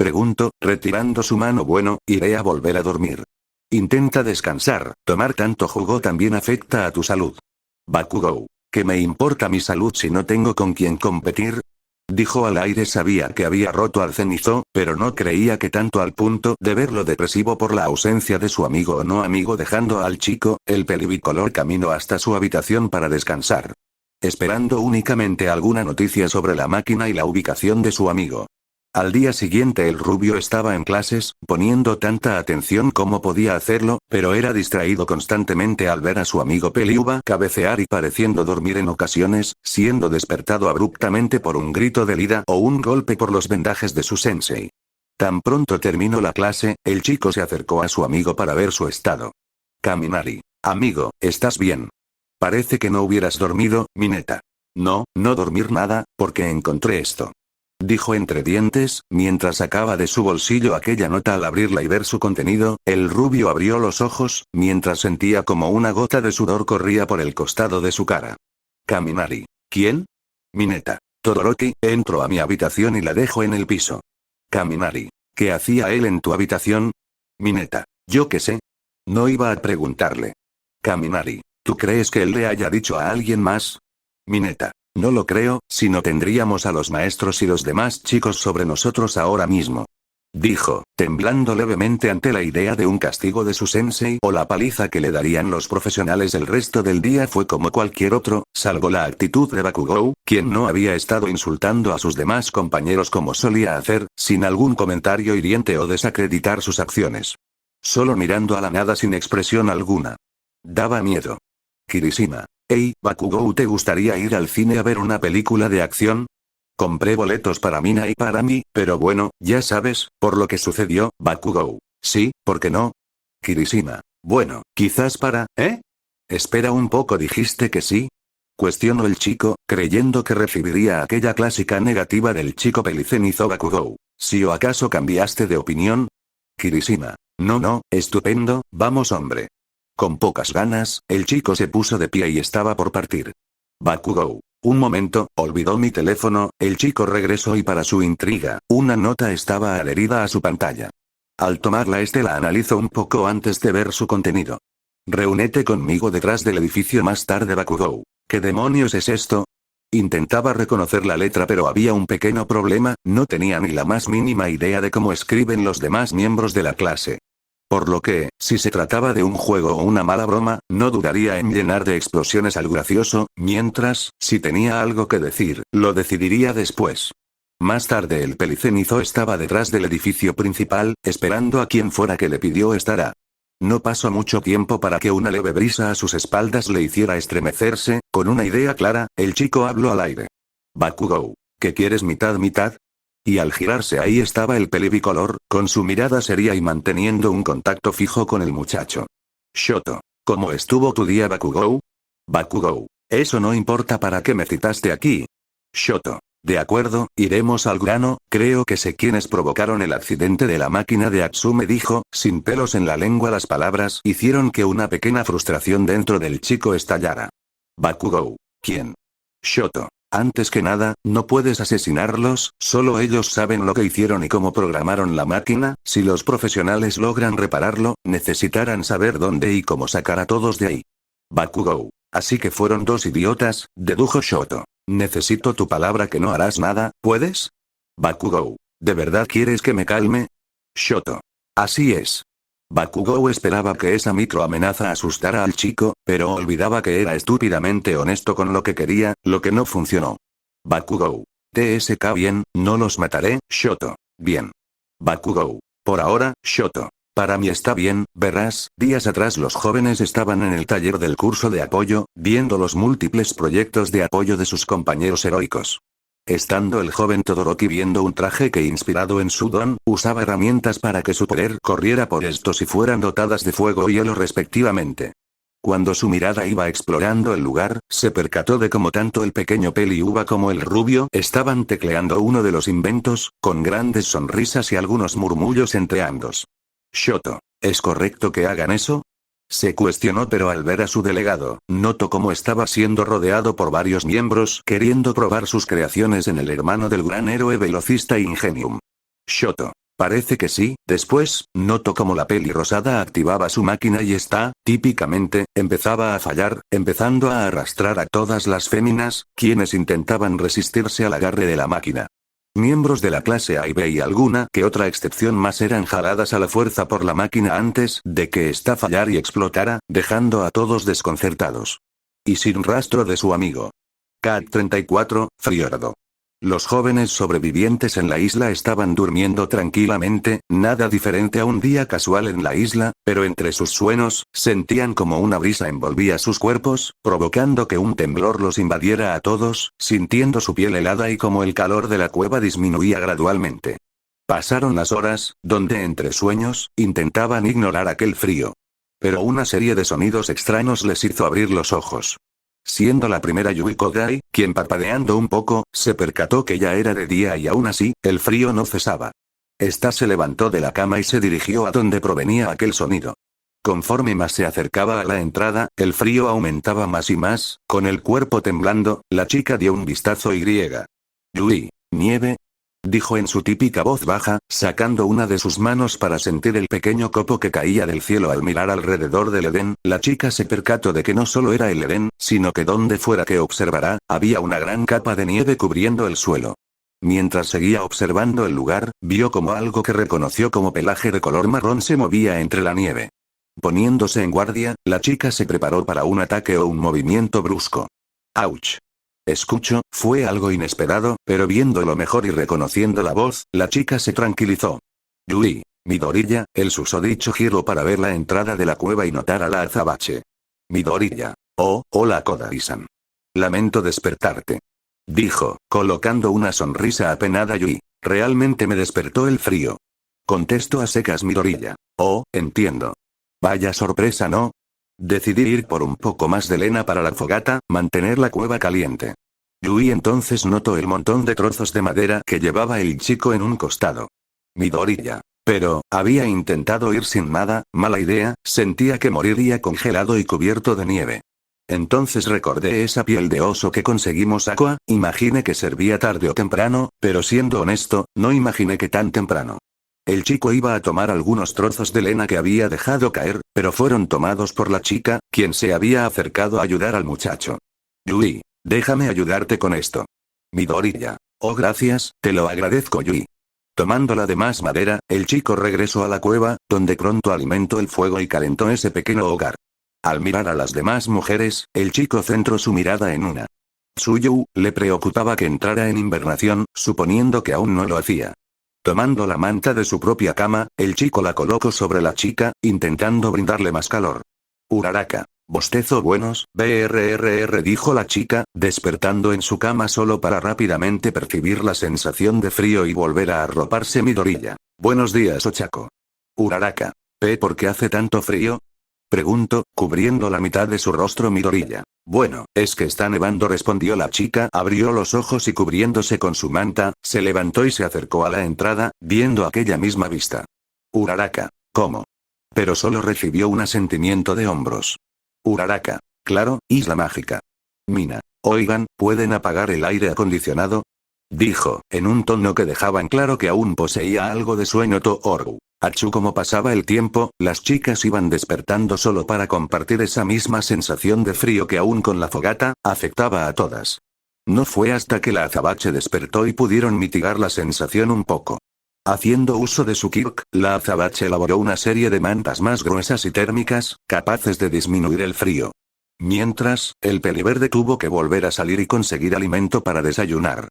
Preguntó, retirando su mano. Bueno, iré a volver a dormir. Intenta descansar, tomar tanto jugo también afecta a tu salud. Bakugou, ¿qué me importa mi salud si no tengo con quién competir? Dijo al aire. Sabía que había roto al Zenithó, pero no creía que tanto al punto de verlo depresivo por la ausencia de su amigo o no amigo. Dejando al chico, el pelibicolor caminó hasta su habitación para descansar. Esperando únicamente alguna noticia sobre la máquina y la ubicación de su amigo. Al día siguiente el rubio estaba en clases, poniendo tanta atención como podía hacerlo, pero era distraído constantemente al ver a su amigo Peliuba cabecear y pareciendo dormir en ocasiones, siendo despertado abruptamente por un grito de Lida o un golpe por los vendajes de su sensei. Tan pronto terminó la clase, el chico se acercó a su amigo para ver su estado. Kaminari, amigo, ¿estás bien? Parece que no hubieras dormido, Mineta. No, no dormir nada, porque encontré esto. Dijo entre dientes, mientras sacaba de su bolsillo aquella nota. Al abrirla y ver su contenido, el rubio abrió los ojos, mientras sentía como una gota de sudor corría por el costado de su cara. Kaminari. ¿Quién? Mineta. Todoroki, entro a mi habitación y la dejo en el piso. Kaminari. ¿Qué hacía él en tu habitación? Mineta. Yo qué sé. No iba a preguntarle. Kaminari. ¿Tú crees que él le haya dicho a alguien más? Mineta. No lo creo, si no tendríamos a los maestros y los demás chicos sobre nosotros ahora mismo. Dijo, temblando levemente ante la idea de un castigo de su sensei o la paliza que le darían los profesionales. El resto del día fue como cualquier otro, salvo la actitud de Bakugou, quien no había estado insultando a sus demás compañeros como solía hacer, sin algún comentario hiriente o desacreditar sus acciones. Solo mirando a la nada sin expresión alguna. Daba miedo. Kirishima. Hey, Bakugou, ¿te gustaría ir al cine a ver una película de acción? Compré boletos para Mina y para mí, pero bueno, ya sabes, por lo que sucedió, Bakugou. Sí, ¿por qué no? Kirishima. Bueno, quizás para, ¿eh? Espera un poco, ¿dijiste que sí? Cuestionó el chico, creyendo que recibiría aquella clásica negativa del chico pelicenizo Bakugou. ¿Sí o acaso cambiaste de opinión? Kirishima. No, estupendo, vamos hombre. Con pocas ganas, el chico se puso de pie y estaba por partir. Bakugou. Un momento, olvidó mi teléfono. El chico regresó y para su intriga, una nota estaba adherida a su pantalla. Al tomarla la analizó un poco antes de ver su contenido. Reúnete conmigo detrás del edificio más tarde, Bakugou. ¿Qué demonios es esto? Intentaba reconocer la letra pero había un pequeño problema, no tenía ni la más mínima idea de cómo escriben los demás miembros de la clase. Por lo que, si se trataba de un juego o una mala broma, no dudaría en llenar de explosiones al gracioso, mientras, si tenía algo que decir, lo decidiría después. Más tarde el pelicenizo estaba detrás del edificio principal, esperando a quien fuera que le pidió estar. No pasó mucho tiempo para que una leve brisa a sus espaldas le hiciera estremecerse. Con una idea clara, el chico habló al aire. Bakugou. ¿Qué quieres mitad? Y al girarse ahí estaba el pelibicolor, con su mirada seria y manteniendo un contacto fijo con el muchacho. Shoto. ¿Cómo estuvo tu día, Bakugou? Bakugou. Eso no importa, ¿para qué me citaste aquí? Shoto. De acuerdo, iremos al grano. Creo que sé quiénes provocaron el accidente de la máquina de Atsume, dijo, sin pelos en la lengua. Las palabras hicieron que una pequeña frustración dentro del chico estallara. Bakugou. ¿Quién? Shoto. Antes que nada, no puedes asesinarlos, solo ellos saben lo que hicieron y cómo programaron la máquina. Si los profesionales logran repararlo, necesitarán saber dónde y cómo sacar a todos de ahí. Bakugou. Así que fueron dos idiotas, dedujo Shoto. Necesito tu palabra que no harás nada, ¿puedes? Bakugou. ¿De verdad quieres que me calme? Shoto. Así es. Bakugou esperaba que esa microamenaza asustara al chico, pero olvidaba que era estúpidamente honesto con lo que quería, lo que no funcionó. Bakugou. TSK. Bien, no los mataré, Shoto. Bien. Bakugou. Por ahora, Shoto. Para mí está bien, verás. Días atrás los jóvenes estaban en el taller del curso de apoyo, viendo los múltiples proyectos de apoyo de sus compañeros heroicos. estando el joven Todoroki viendo un traje que inspirado en su don, usaba herramientas para que su poder corriera por estos y fueran dotadas de fuego y hielo respectivamente. Cuando su mirada iba explorando el lugar, se percató de cómo tanto el pequeño Peliuba como el rubio estaban tecleando uno de los inventos, con grandes sonrisas y algunos murmullos entre ambos. Shoto, ¿es correcto que hagan eso? Se cuestionó, pero al ver a su delegado, notó cómo estaba siendo rodeado por varios miembros queriendo probar sus creaciones en el hermano del gran héroe velocista Ingenium. Shoto. Parece que sí. Después, notó cómo la peli rosada activaba su máquina y típicamente, empezaba a fallar, empezando a arrastrar a todas las féminas, quienes intentaban resistirse al agarre de la máquina. Miembros de la clase A y B y alguna que otra excepción más eran jaladas a la fuerza por la máquina antes de que ésta fallara y explotara, dejando a todos desconcertados. Y sin rastro de su amigo. Cat 34, Friordo. Los jóvenes sobrevivientes en la isla estaban durmiendo tranquilamente, nada diferente a un día casual en la isla, pero entre sus sueños, sentían como una brisa envolvía sus cuerpos, provocando que un temblor los invadiera a todos, sintiendo su piel helada y como el calor de la cueva disminuía gradualmente. Pasaron las horas, donde entre sueños, intentaban ignorar aquel frío. Pero una serie de sonidos extraños les hizo abrir los ojos. Siendo la primera Yui Kogai, quien parpadeando un poco, se percató que ya era de día y aún así, el frío no cesaba. Esta se levantó de la cama y se dirigió a donde provenía aquel sonido. Conforme más se acercaba a la entrada, el frío aumentaba más y más, con el cuerpo temblando, la chica dio un vistazo y griega. Yui, nieve, dijo en su típica voz baja, sacando una de sus manos para sentir el pequeño copo que caía del cielo. Al mirar alrededor del Edén, la chica se percató de que no solo era el Edén, sino que donde fuera que observara, había una gran capa de nieve cubriendo el suelo. Mientras seguía observando el lugar, vio como algo que reconoció como pelaje de color marrón se movía entre la nieve. Poniéndose en guardia, la chica se preparó para un ataque o un movimiento brusco. ¡Auch! Escucho, fue algo inesperado, pero viéndolo mejor y reconociendo la voz, la chica se tranquilizó. Yui, Midoriya, el susodicho giró para ver la entrada de la cueva y notar a la azabache. Midoriya. Oh, hola Kodai-san. Lamento despertarte. Dijo, colocando una sonrisa apenada Yui. Realmente me despertó el frío. Contestó a secas Midoriya. Oh, entiendo. Vaya sorpresa, ¿no? Decidí ir por un poco más de lena para la fogata, mantener la cueva caliente. Yui entonces notó el montón de trozos de madera que llevaba el chico en un costado. Midoriya. Pero, había intentado ir sin nada, mala idea, sentía que moriría congelado y cubierto de nieve. Entonces recordé esa piel de oso que conseguimos Aqua, imaginé que servía tarde o temprano, pero siendo honesto, no imaginé que tan temprano. El chico iba a tomar algunos trozos de lena que había dejado caer, pero fueron tomados por la chica, quien se había acercado a ayudar al muchacho. Yui, déjame ayudarte con esto. Midoriya. Oh gracias, te lo agradezco Yui. Tomando la demás madera, el chico regresó a la cueva, donde pronto alimentó el fuego y calentó ese pequeño hogar. Al mirar a las demás mujeres, el chico centró su mirada en una. Suyu, le preocupaba que entrara en hibernación, suponiendo que aún no lo hacía. Tomando la manta de su propia cama, el chico la colocó sobre la chica, intentando brindarle más calor. Uraraka. Bostezo buenos, brrr dijo la chica, despertando en su cama solo para rápidamente percibir la sensación de frío y volver a arroparse Midoriya. Buenos días Ochako. Uraraka. ¿Por qué hace tanto frío? Preguntó, cubriendo la mitad de su rostro Midoriya. Bueno, es que está nevando respondió la chica, abrió los ojos y cubriéndose con su manta, se levantó y se acercó a la entrada, viendo aquella misma vista. Uraraka. ¿Cómo? Pero solo recibió un asentimiento de hombros. Uraraka. Claro, isla mágica. Mina. Oigan, ¿pueden apagar el aire acondicionado? Dijo, en un tono que dejaba en claro que aún poseía algo de sueño Tooru. Achú como pasaba el tiempo, las chicas iban despertando solo para compartir esa misma sensación de frío que aún con la fogata, afectaba a todas. No fue hasta que la azabache despertó y pudieron mitigar la sensación un poco. Haciendo uso de su Kirk, la azabache elaboró una serie de mantas más gruesas y térmicas, capaces de disminuir el frío. Mientras, el peliverde tuvo que volver a salir y conseguir alimento para desayunar.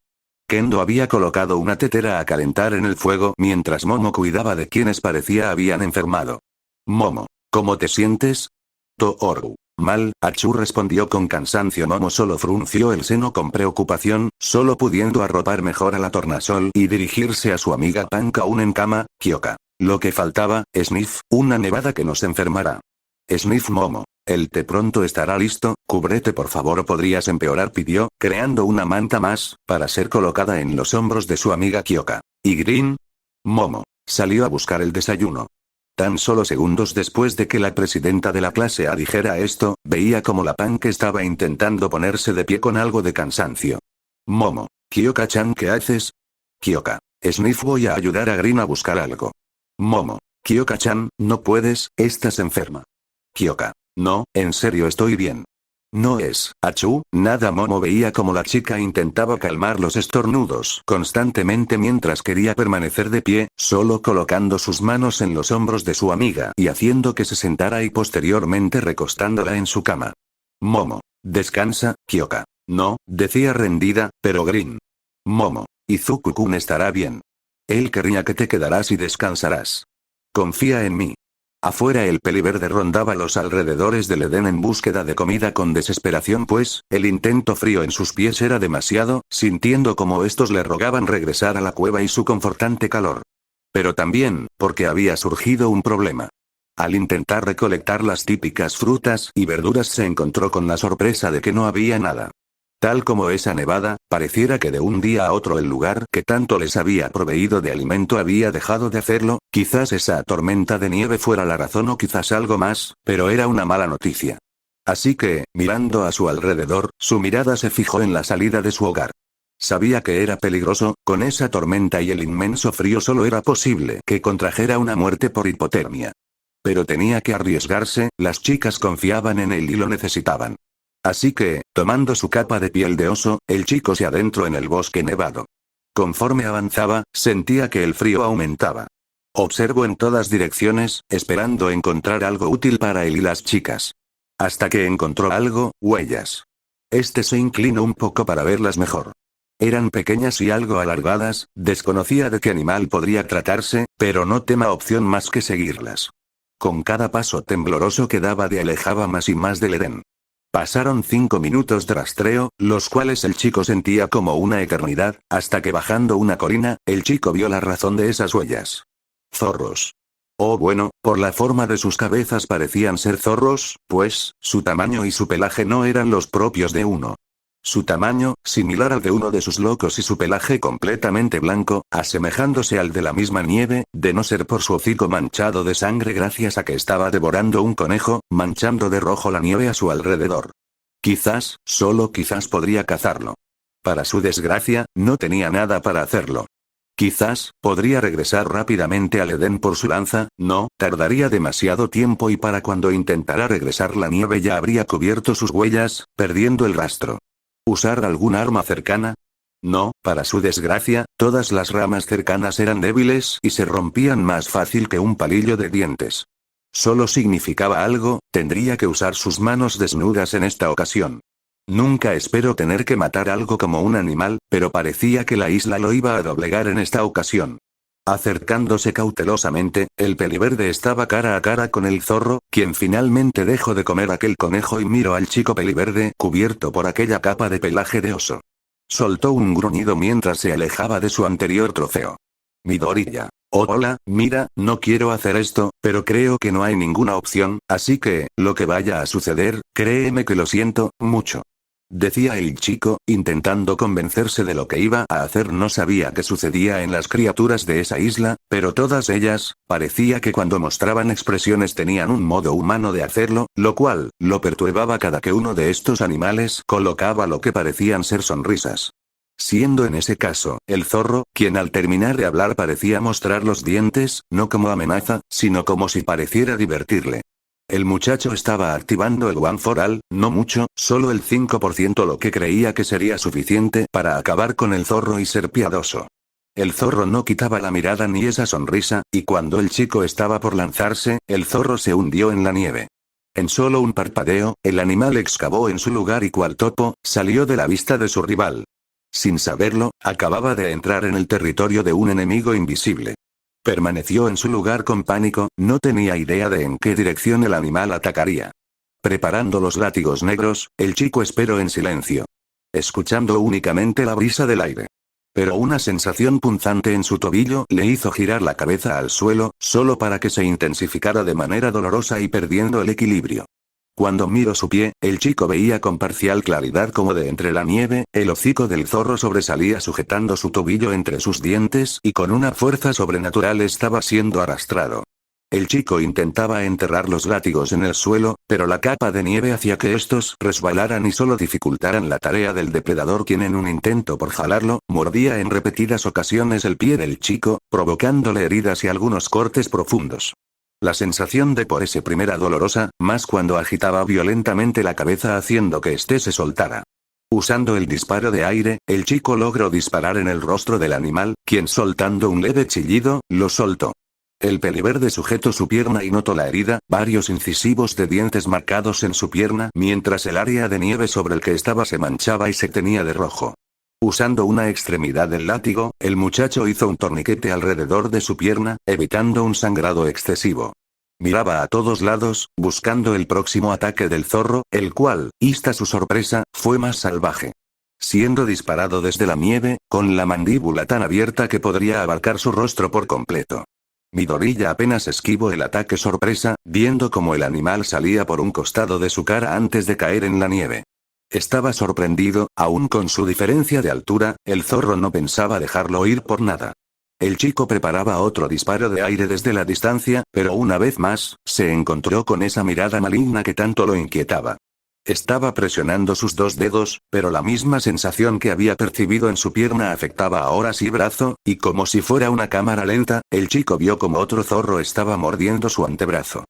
Kendo había colocado una tetera a calentar en el fuego mientras Momo cuidaba de quienes parecía habían enfermado. Momo, ¿cómo te sientes? Tooru. Mal, Achú respondió con cansancio. Momo solo frunció el seno con preocupación, solo pudiendo arropar mejor a la tornasol y dirigirse a su amiga Punk aún en cama. Kyoka. Lo que faltaba, Sniff, una nevada que nos enfermará. Sniff Momo. El té pronto estará listo, cúbrete por favor o podrías empeorar, pidió, creando una manta más, para ser colocada en los hombros de su amiga Kyoka. ¿Y Green? Momo. Salió a buscar el desayuno. Tan solo segundos después de que la presidenta de la clase A dijera esto, veía como la Punk estaba intentando ponerse de pie con algo de cansancio. Momo. Kyoka-chan, ¿qué haces? Kyoka. Sniff, voy a ayudar a Green a buscar algo. Momo. Kyoka-chan, no puedes, estás enferma. Kyoka. No, en serio estoy bien. No es, Achú, nada. Momo veía como la chica intentaba calmar los estornudos constantemente mientras quería permanecer de pie, solo colocando sus manos en los hombros de su amiga y haciendo que se sentara y posteriormente recostándola en su cama. Momo. Descansa, Kyoka. No, decía rendida, pero Green. Momo. Izuku-kun estará bien. Él querría que te quedaras y descansarás. Confía en mí. Afuera el peliverde rondaba los alrededores del Edén en búsqueda de comida con desesperación, pues, el intento frío en sus pies era demasiado, sintiendo como estos le rogaban regresar a la cueva y su confortante calor. Pero también, porque había surgido un problema. Al intentar recolectar las típicas frutas y verduras se encontró con la sorpresa de que no había nada. Tal como esa nevada, pareciera que de un día a otro el lugar que tanto les había proveído de alimento había dejado de hacerlo, quizás esa tormenta de nieve fuera la razón o quizás algo más, pero era una mala noticia. Así que, mirando a su alrededor, su mirada se fijó en la salida de su hogar. Sabía que era peligroso, con esa tormenta y el inmenso frío solo era posible que contrajera una muerte por hipotermia. Pero tenía que arriesgarse, las chicas confiaban en él y lo necesitaban. Así que, tomando su capa de piel de oso, el chico se adentró en el bosque nevado. Conforme avanzaba, sentía que el frío aumentaba. Observó en todas direcciones, esperando encontrar algo útil para él y las chicas. Hasta que encontró algo, huellas. Este se inclinó un poco para verlas mejor. Eran pequeñas y algo alargadas, desconocía de qué animal podría tratarse, pero no tema opción más que seguirlas. Con cada paso tembloroso que daba de alejaba más y más del Edén. Pasaron 5 minutos de rastreo, los cuales el chico sentía como una eternidad, hasta que bajando una colina, el chico vio la razón de esas huellas. Zorros. Oh bueno, por la forma de sus cabezas parecían ser zorros, pues, su tamaño y su pelaje no eran los propios de uno. Su tamaño, similar al de uno de sus locos y su pelaje completamente blanco, asemejándose al de la misma nieve, de no ser por su hocico manchado de sangre gracias a que estaba devorando un conejo, manchando de rojo la nieve a su alrededor. Quizás, solo quizás podría cazarlo. Para su desgracia, no tenía nada para hacerlo. Quizás, podría regresar rápidamente al Edén por su lanza, no, tardaría demasiado tiempo y para cuando intentara regresar la nieve ya habría cubierto sus huellas, perdiendo el rastro. ¿Usar algún arma cercana? No, para su desgracia, todas las ramas cercanas eran débiles y se rompían más fácil que un palillo de dientes. Solo significaba algo, tendría que usar sus manos desnudas en esta ocasión. Nunca espero tener que matar algo como un animal, pero parecía que la isla lo iba a doblegar en esta ocasión. Acercándose cautelosamente, el peliverde estaba cara a cara con el zorro, quien finalmente dejó de comer aquel conejo y miró al chico peliverde cubierto por aquella capa de pelaje de oso. Soltó un gruñido mientras se alejaba de su anterior trofeo. Midoriya. Oh, hola, mira, no quiero hacer esto, pero creo que no hay ninguna opción, así que, lo que vaya a suceder, créeme que lo siento, mucho. Decía el chico, intentando convencerse de lo que iba a hacer. No sabía qué sucedía en las criaturas de esa isla, pero todas ellas, parecía que cuando mostraban expresiones tenían un modo humano de hacerlo, lo cual, lo perturbaba cada que uno de estos animales colocaba lo que parecían ser sonrisas. Siendo en ese caso, el zorro, quien al terminar de hablar parecía mostrar los dientes, no como amenaza, sino como si pareciera divertirle. El muchacho estaba activando el One for All, no mucho, solo el 5% lo que creía que sería suficiente para acabar con el zorro y ser piadoso. El zorro no quitaba la mirada ni esa sonrisa, y cuando el chico estaba por lanzarse, el zorro se hundió en la nieve. En solo un parpadeo, el animal excavó en su lugar y cual topo, salió de la vista de su rival. Sin saberlo, acababa de entrar en el territorio de un enemigo invisible. Permaneció en su lugar con pánico, no tenía idea de en qué dirección el animal atacaría. Preparando los látigos negros, el chico esperó en silencio, escuchando únicamente la brisa del aire. Pero una sensación punzante en su tobillo le hizo girar la cabeza al suelo, solo para que se intensificara de manera dolorosa y perdiendo el equilibrio. Cuando miró su pie, el chico veía con parcial claridad como de entre la nieve, el hocico del zorro sobresalía sujetando su tobillo entre sus dientes y con una fuerza sobrenatural estaba siendo arrastrado. El chico intentaba enterrar los látigos en el suelo, pero la capa de nieve hacía que estos resbalaran y solo dificultaran la tarea del depredador, quien en un intento por jalarlo, mordía en repetidas ocasiones el pie del chico, provocándole heridas y algunos cortes profundos. La sensación de por ese primera dolorosa, más cuando agitaba violentamente la cabeza haciendo que éste se soltara. Usando el disparo de aire, el chico logró disparar en el rostro del animal, quien soltando un leve chillido, lo soltó. El peliverde sujetó su pierna y notó la herida, varios incisivos de dientes marcados en su pierna, mientras el área de nieve sobre el que estaba se manchaba y se teñía de rojo. Usando una extremidad del látigo, el muchacho hizo un torniquete alrededor de su pierna, evitando un sangrado excesivo. Miraba a todos lados, buscando el próximo ataque del zorro, el cual, vista su sorpresa, fue más salvaje. Siendo disparado desde la nieve, con la mandíbula tan abierta que podría abarcar su rostro por completo. Midorilla apenas esquivó el ataque sorpresa, viendo cómo el animal salía por un costado de su cara antes de caer en la nieve. Estaba sorprendido, aún con su diferencia de altura, el zorro no pensaba dejarlo ir por nada. El chico preparaba otro disparo de aire desde la distancia, pero una vez más, se encontró con esa mirada maligna que tanto lo inquietaba. Estaba presionando sus dos dedos, pero la misma sensación que había percibido en su pierna afectaba ahora sí brazo, y como si fuera una cámara lenta, el chico vio como otro zorro estaba mordiendo su antebrazo.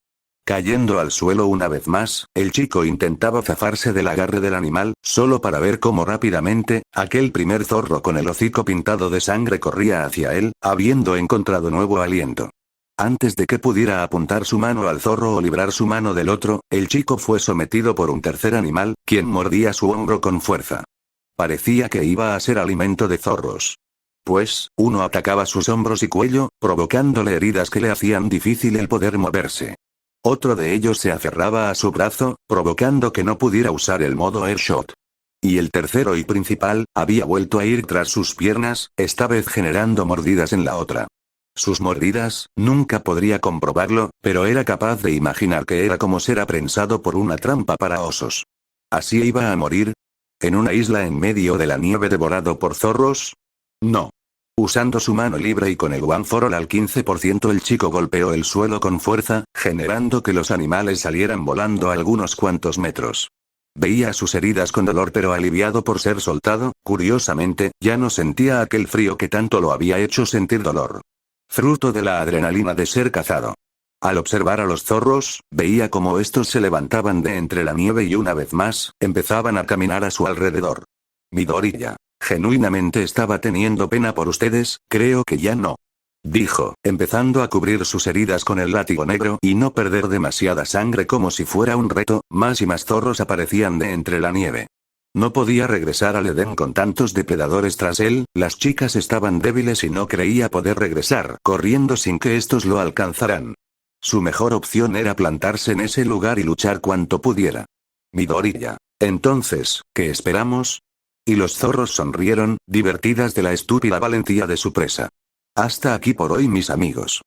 Cayendo al suelo una vez más, el chico intentaba zafarse del agarre del animal, solo para ver cómo rápidamente, aquel primer zorro con el hocico pintado de sangre corría hacia él, habiendo encontrado nuevo aliento. Antes de que pudiera apuntar su mano al zorro o librar su mano del otro, el chico fue sometido por un tercer animal, quien mordía su hombro con fuerza. Parecía que iba a ser alimento de zorros. Pues, uno atacaba sus hombros y cuello, provocándole heridas que le hacían difícil el poder moverse. Otro de ellos se aferraba a su brazo, provocando que no pudiera usar el modo Airshot. Y el tercero y principal, había vuelto a ir tras sus piernas, esta vez generando mordidas en la otra. Sus mordidas, nunca podría comprobarlo, pero era capaz de imaginar que era como ser aprensado por una trampa para osos. ¿Así iba a morir? ¿En una isla en medio de la nieve devorado por zorros? No. Usando su mano libre y con el One for All al 15%, el chico golpeó el suelo con fuerza, generando que los animales salieran volando a algunos cuantos metros. Veía sus heridas con dolor, pero aliviado por ser soltado, curiosamente, ya no sentía aquel frío que tanto lo había hecho sentir dolor. Fruto de la adrenalina de ser cazado. Al observar a los zorros, veía cómo estos se levantaban de entre la nieve y una vez más, empezaban a caminar a su alrededor. Midorilla, genuinamente estaba teniendo pena por ustedes, creo que ya no. Dijo, empezando a cubrir sus heridas con el látigo negro y no perder demasiada sangre como si fuera un reto, más y más zorros aparecían de entre la nieve. No podía regresar al Edén con tantos depredadores tras él, las chicas estaban débiles y no creía poder regresar corriendo sin que estos lo alcanzaran. Su mejor opción era plantarse en ese lugar y luchar cuanto pudiera. Midorilla. Entonces, ¿qué esperamos? Y los zorros sonrieron, divertidas de la estúpida valentía de su presa. Hasta aquí por hoy, mis amigos.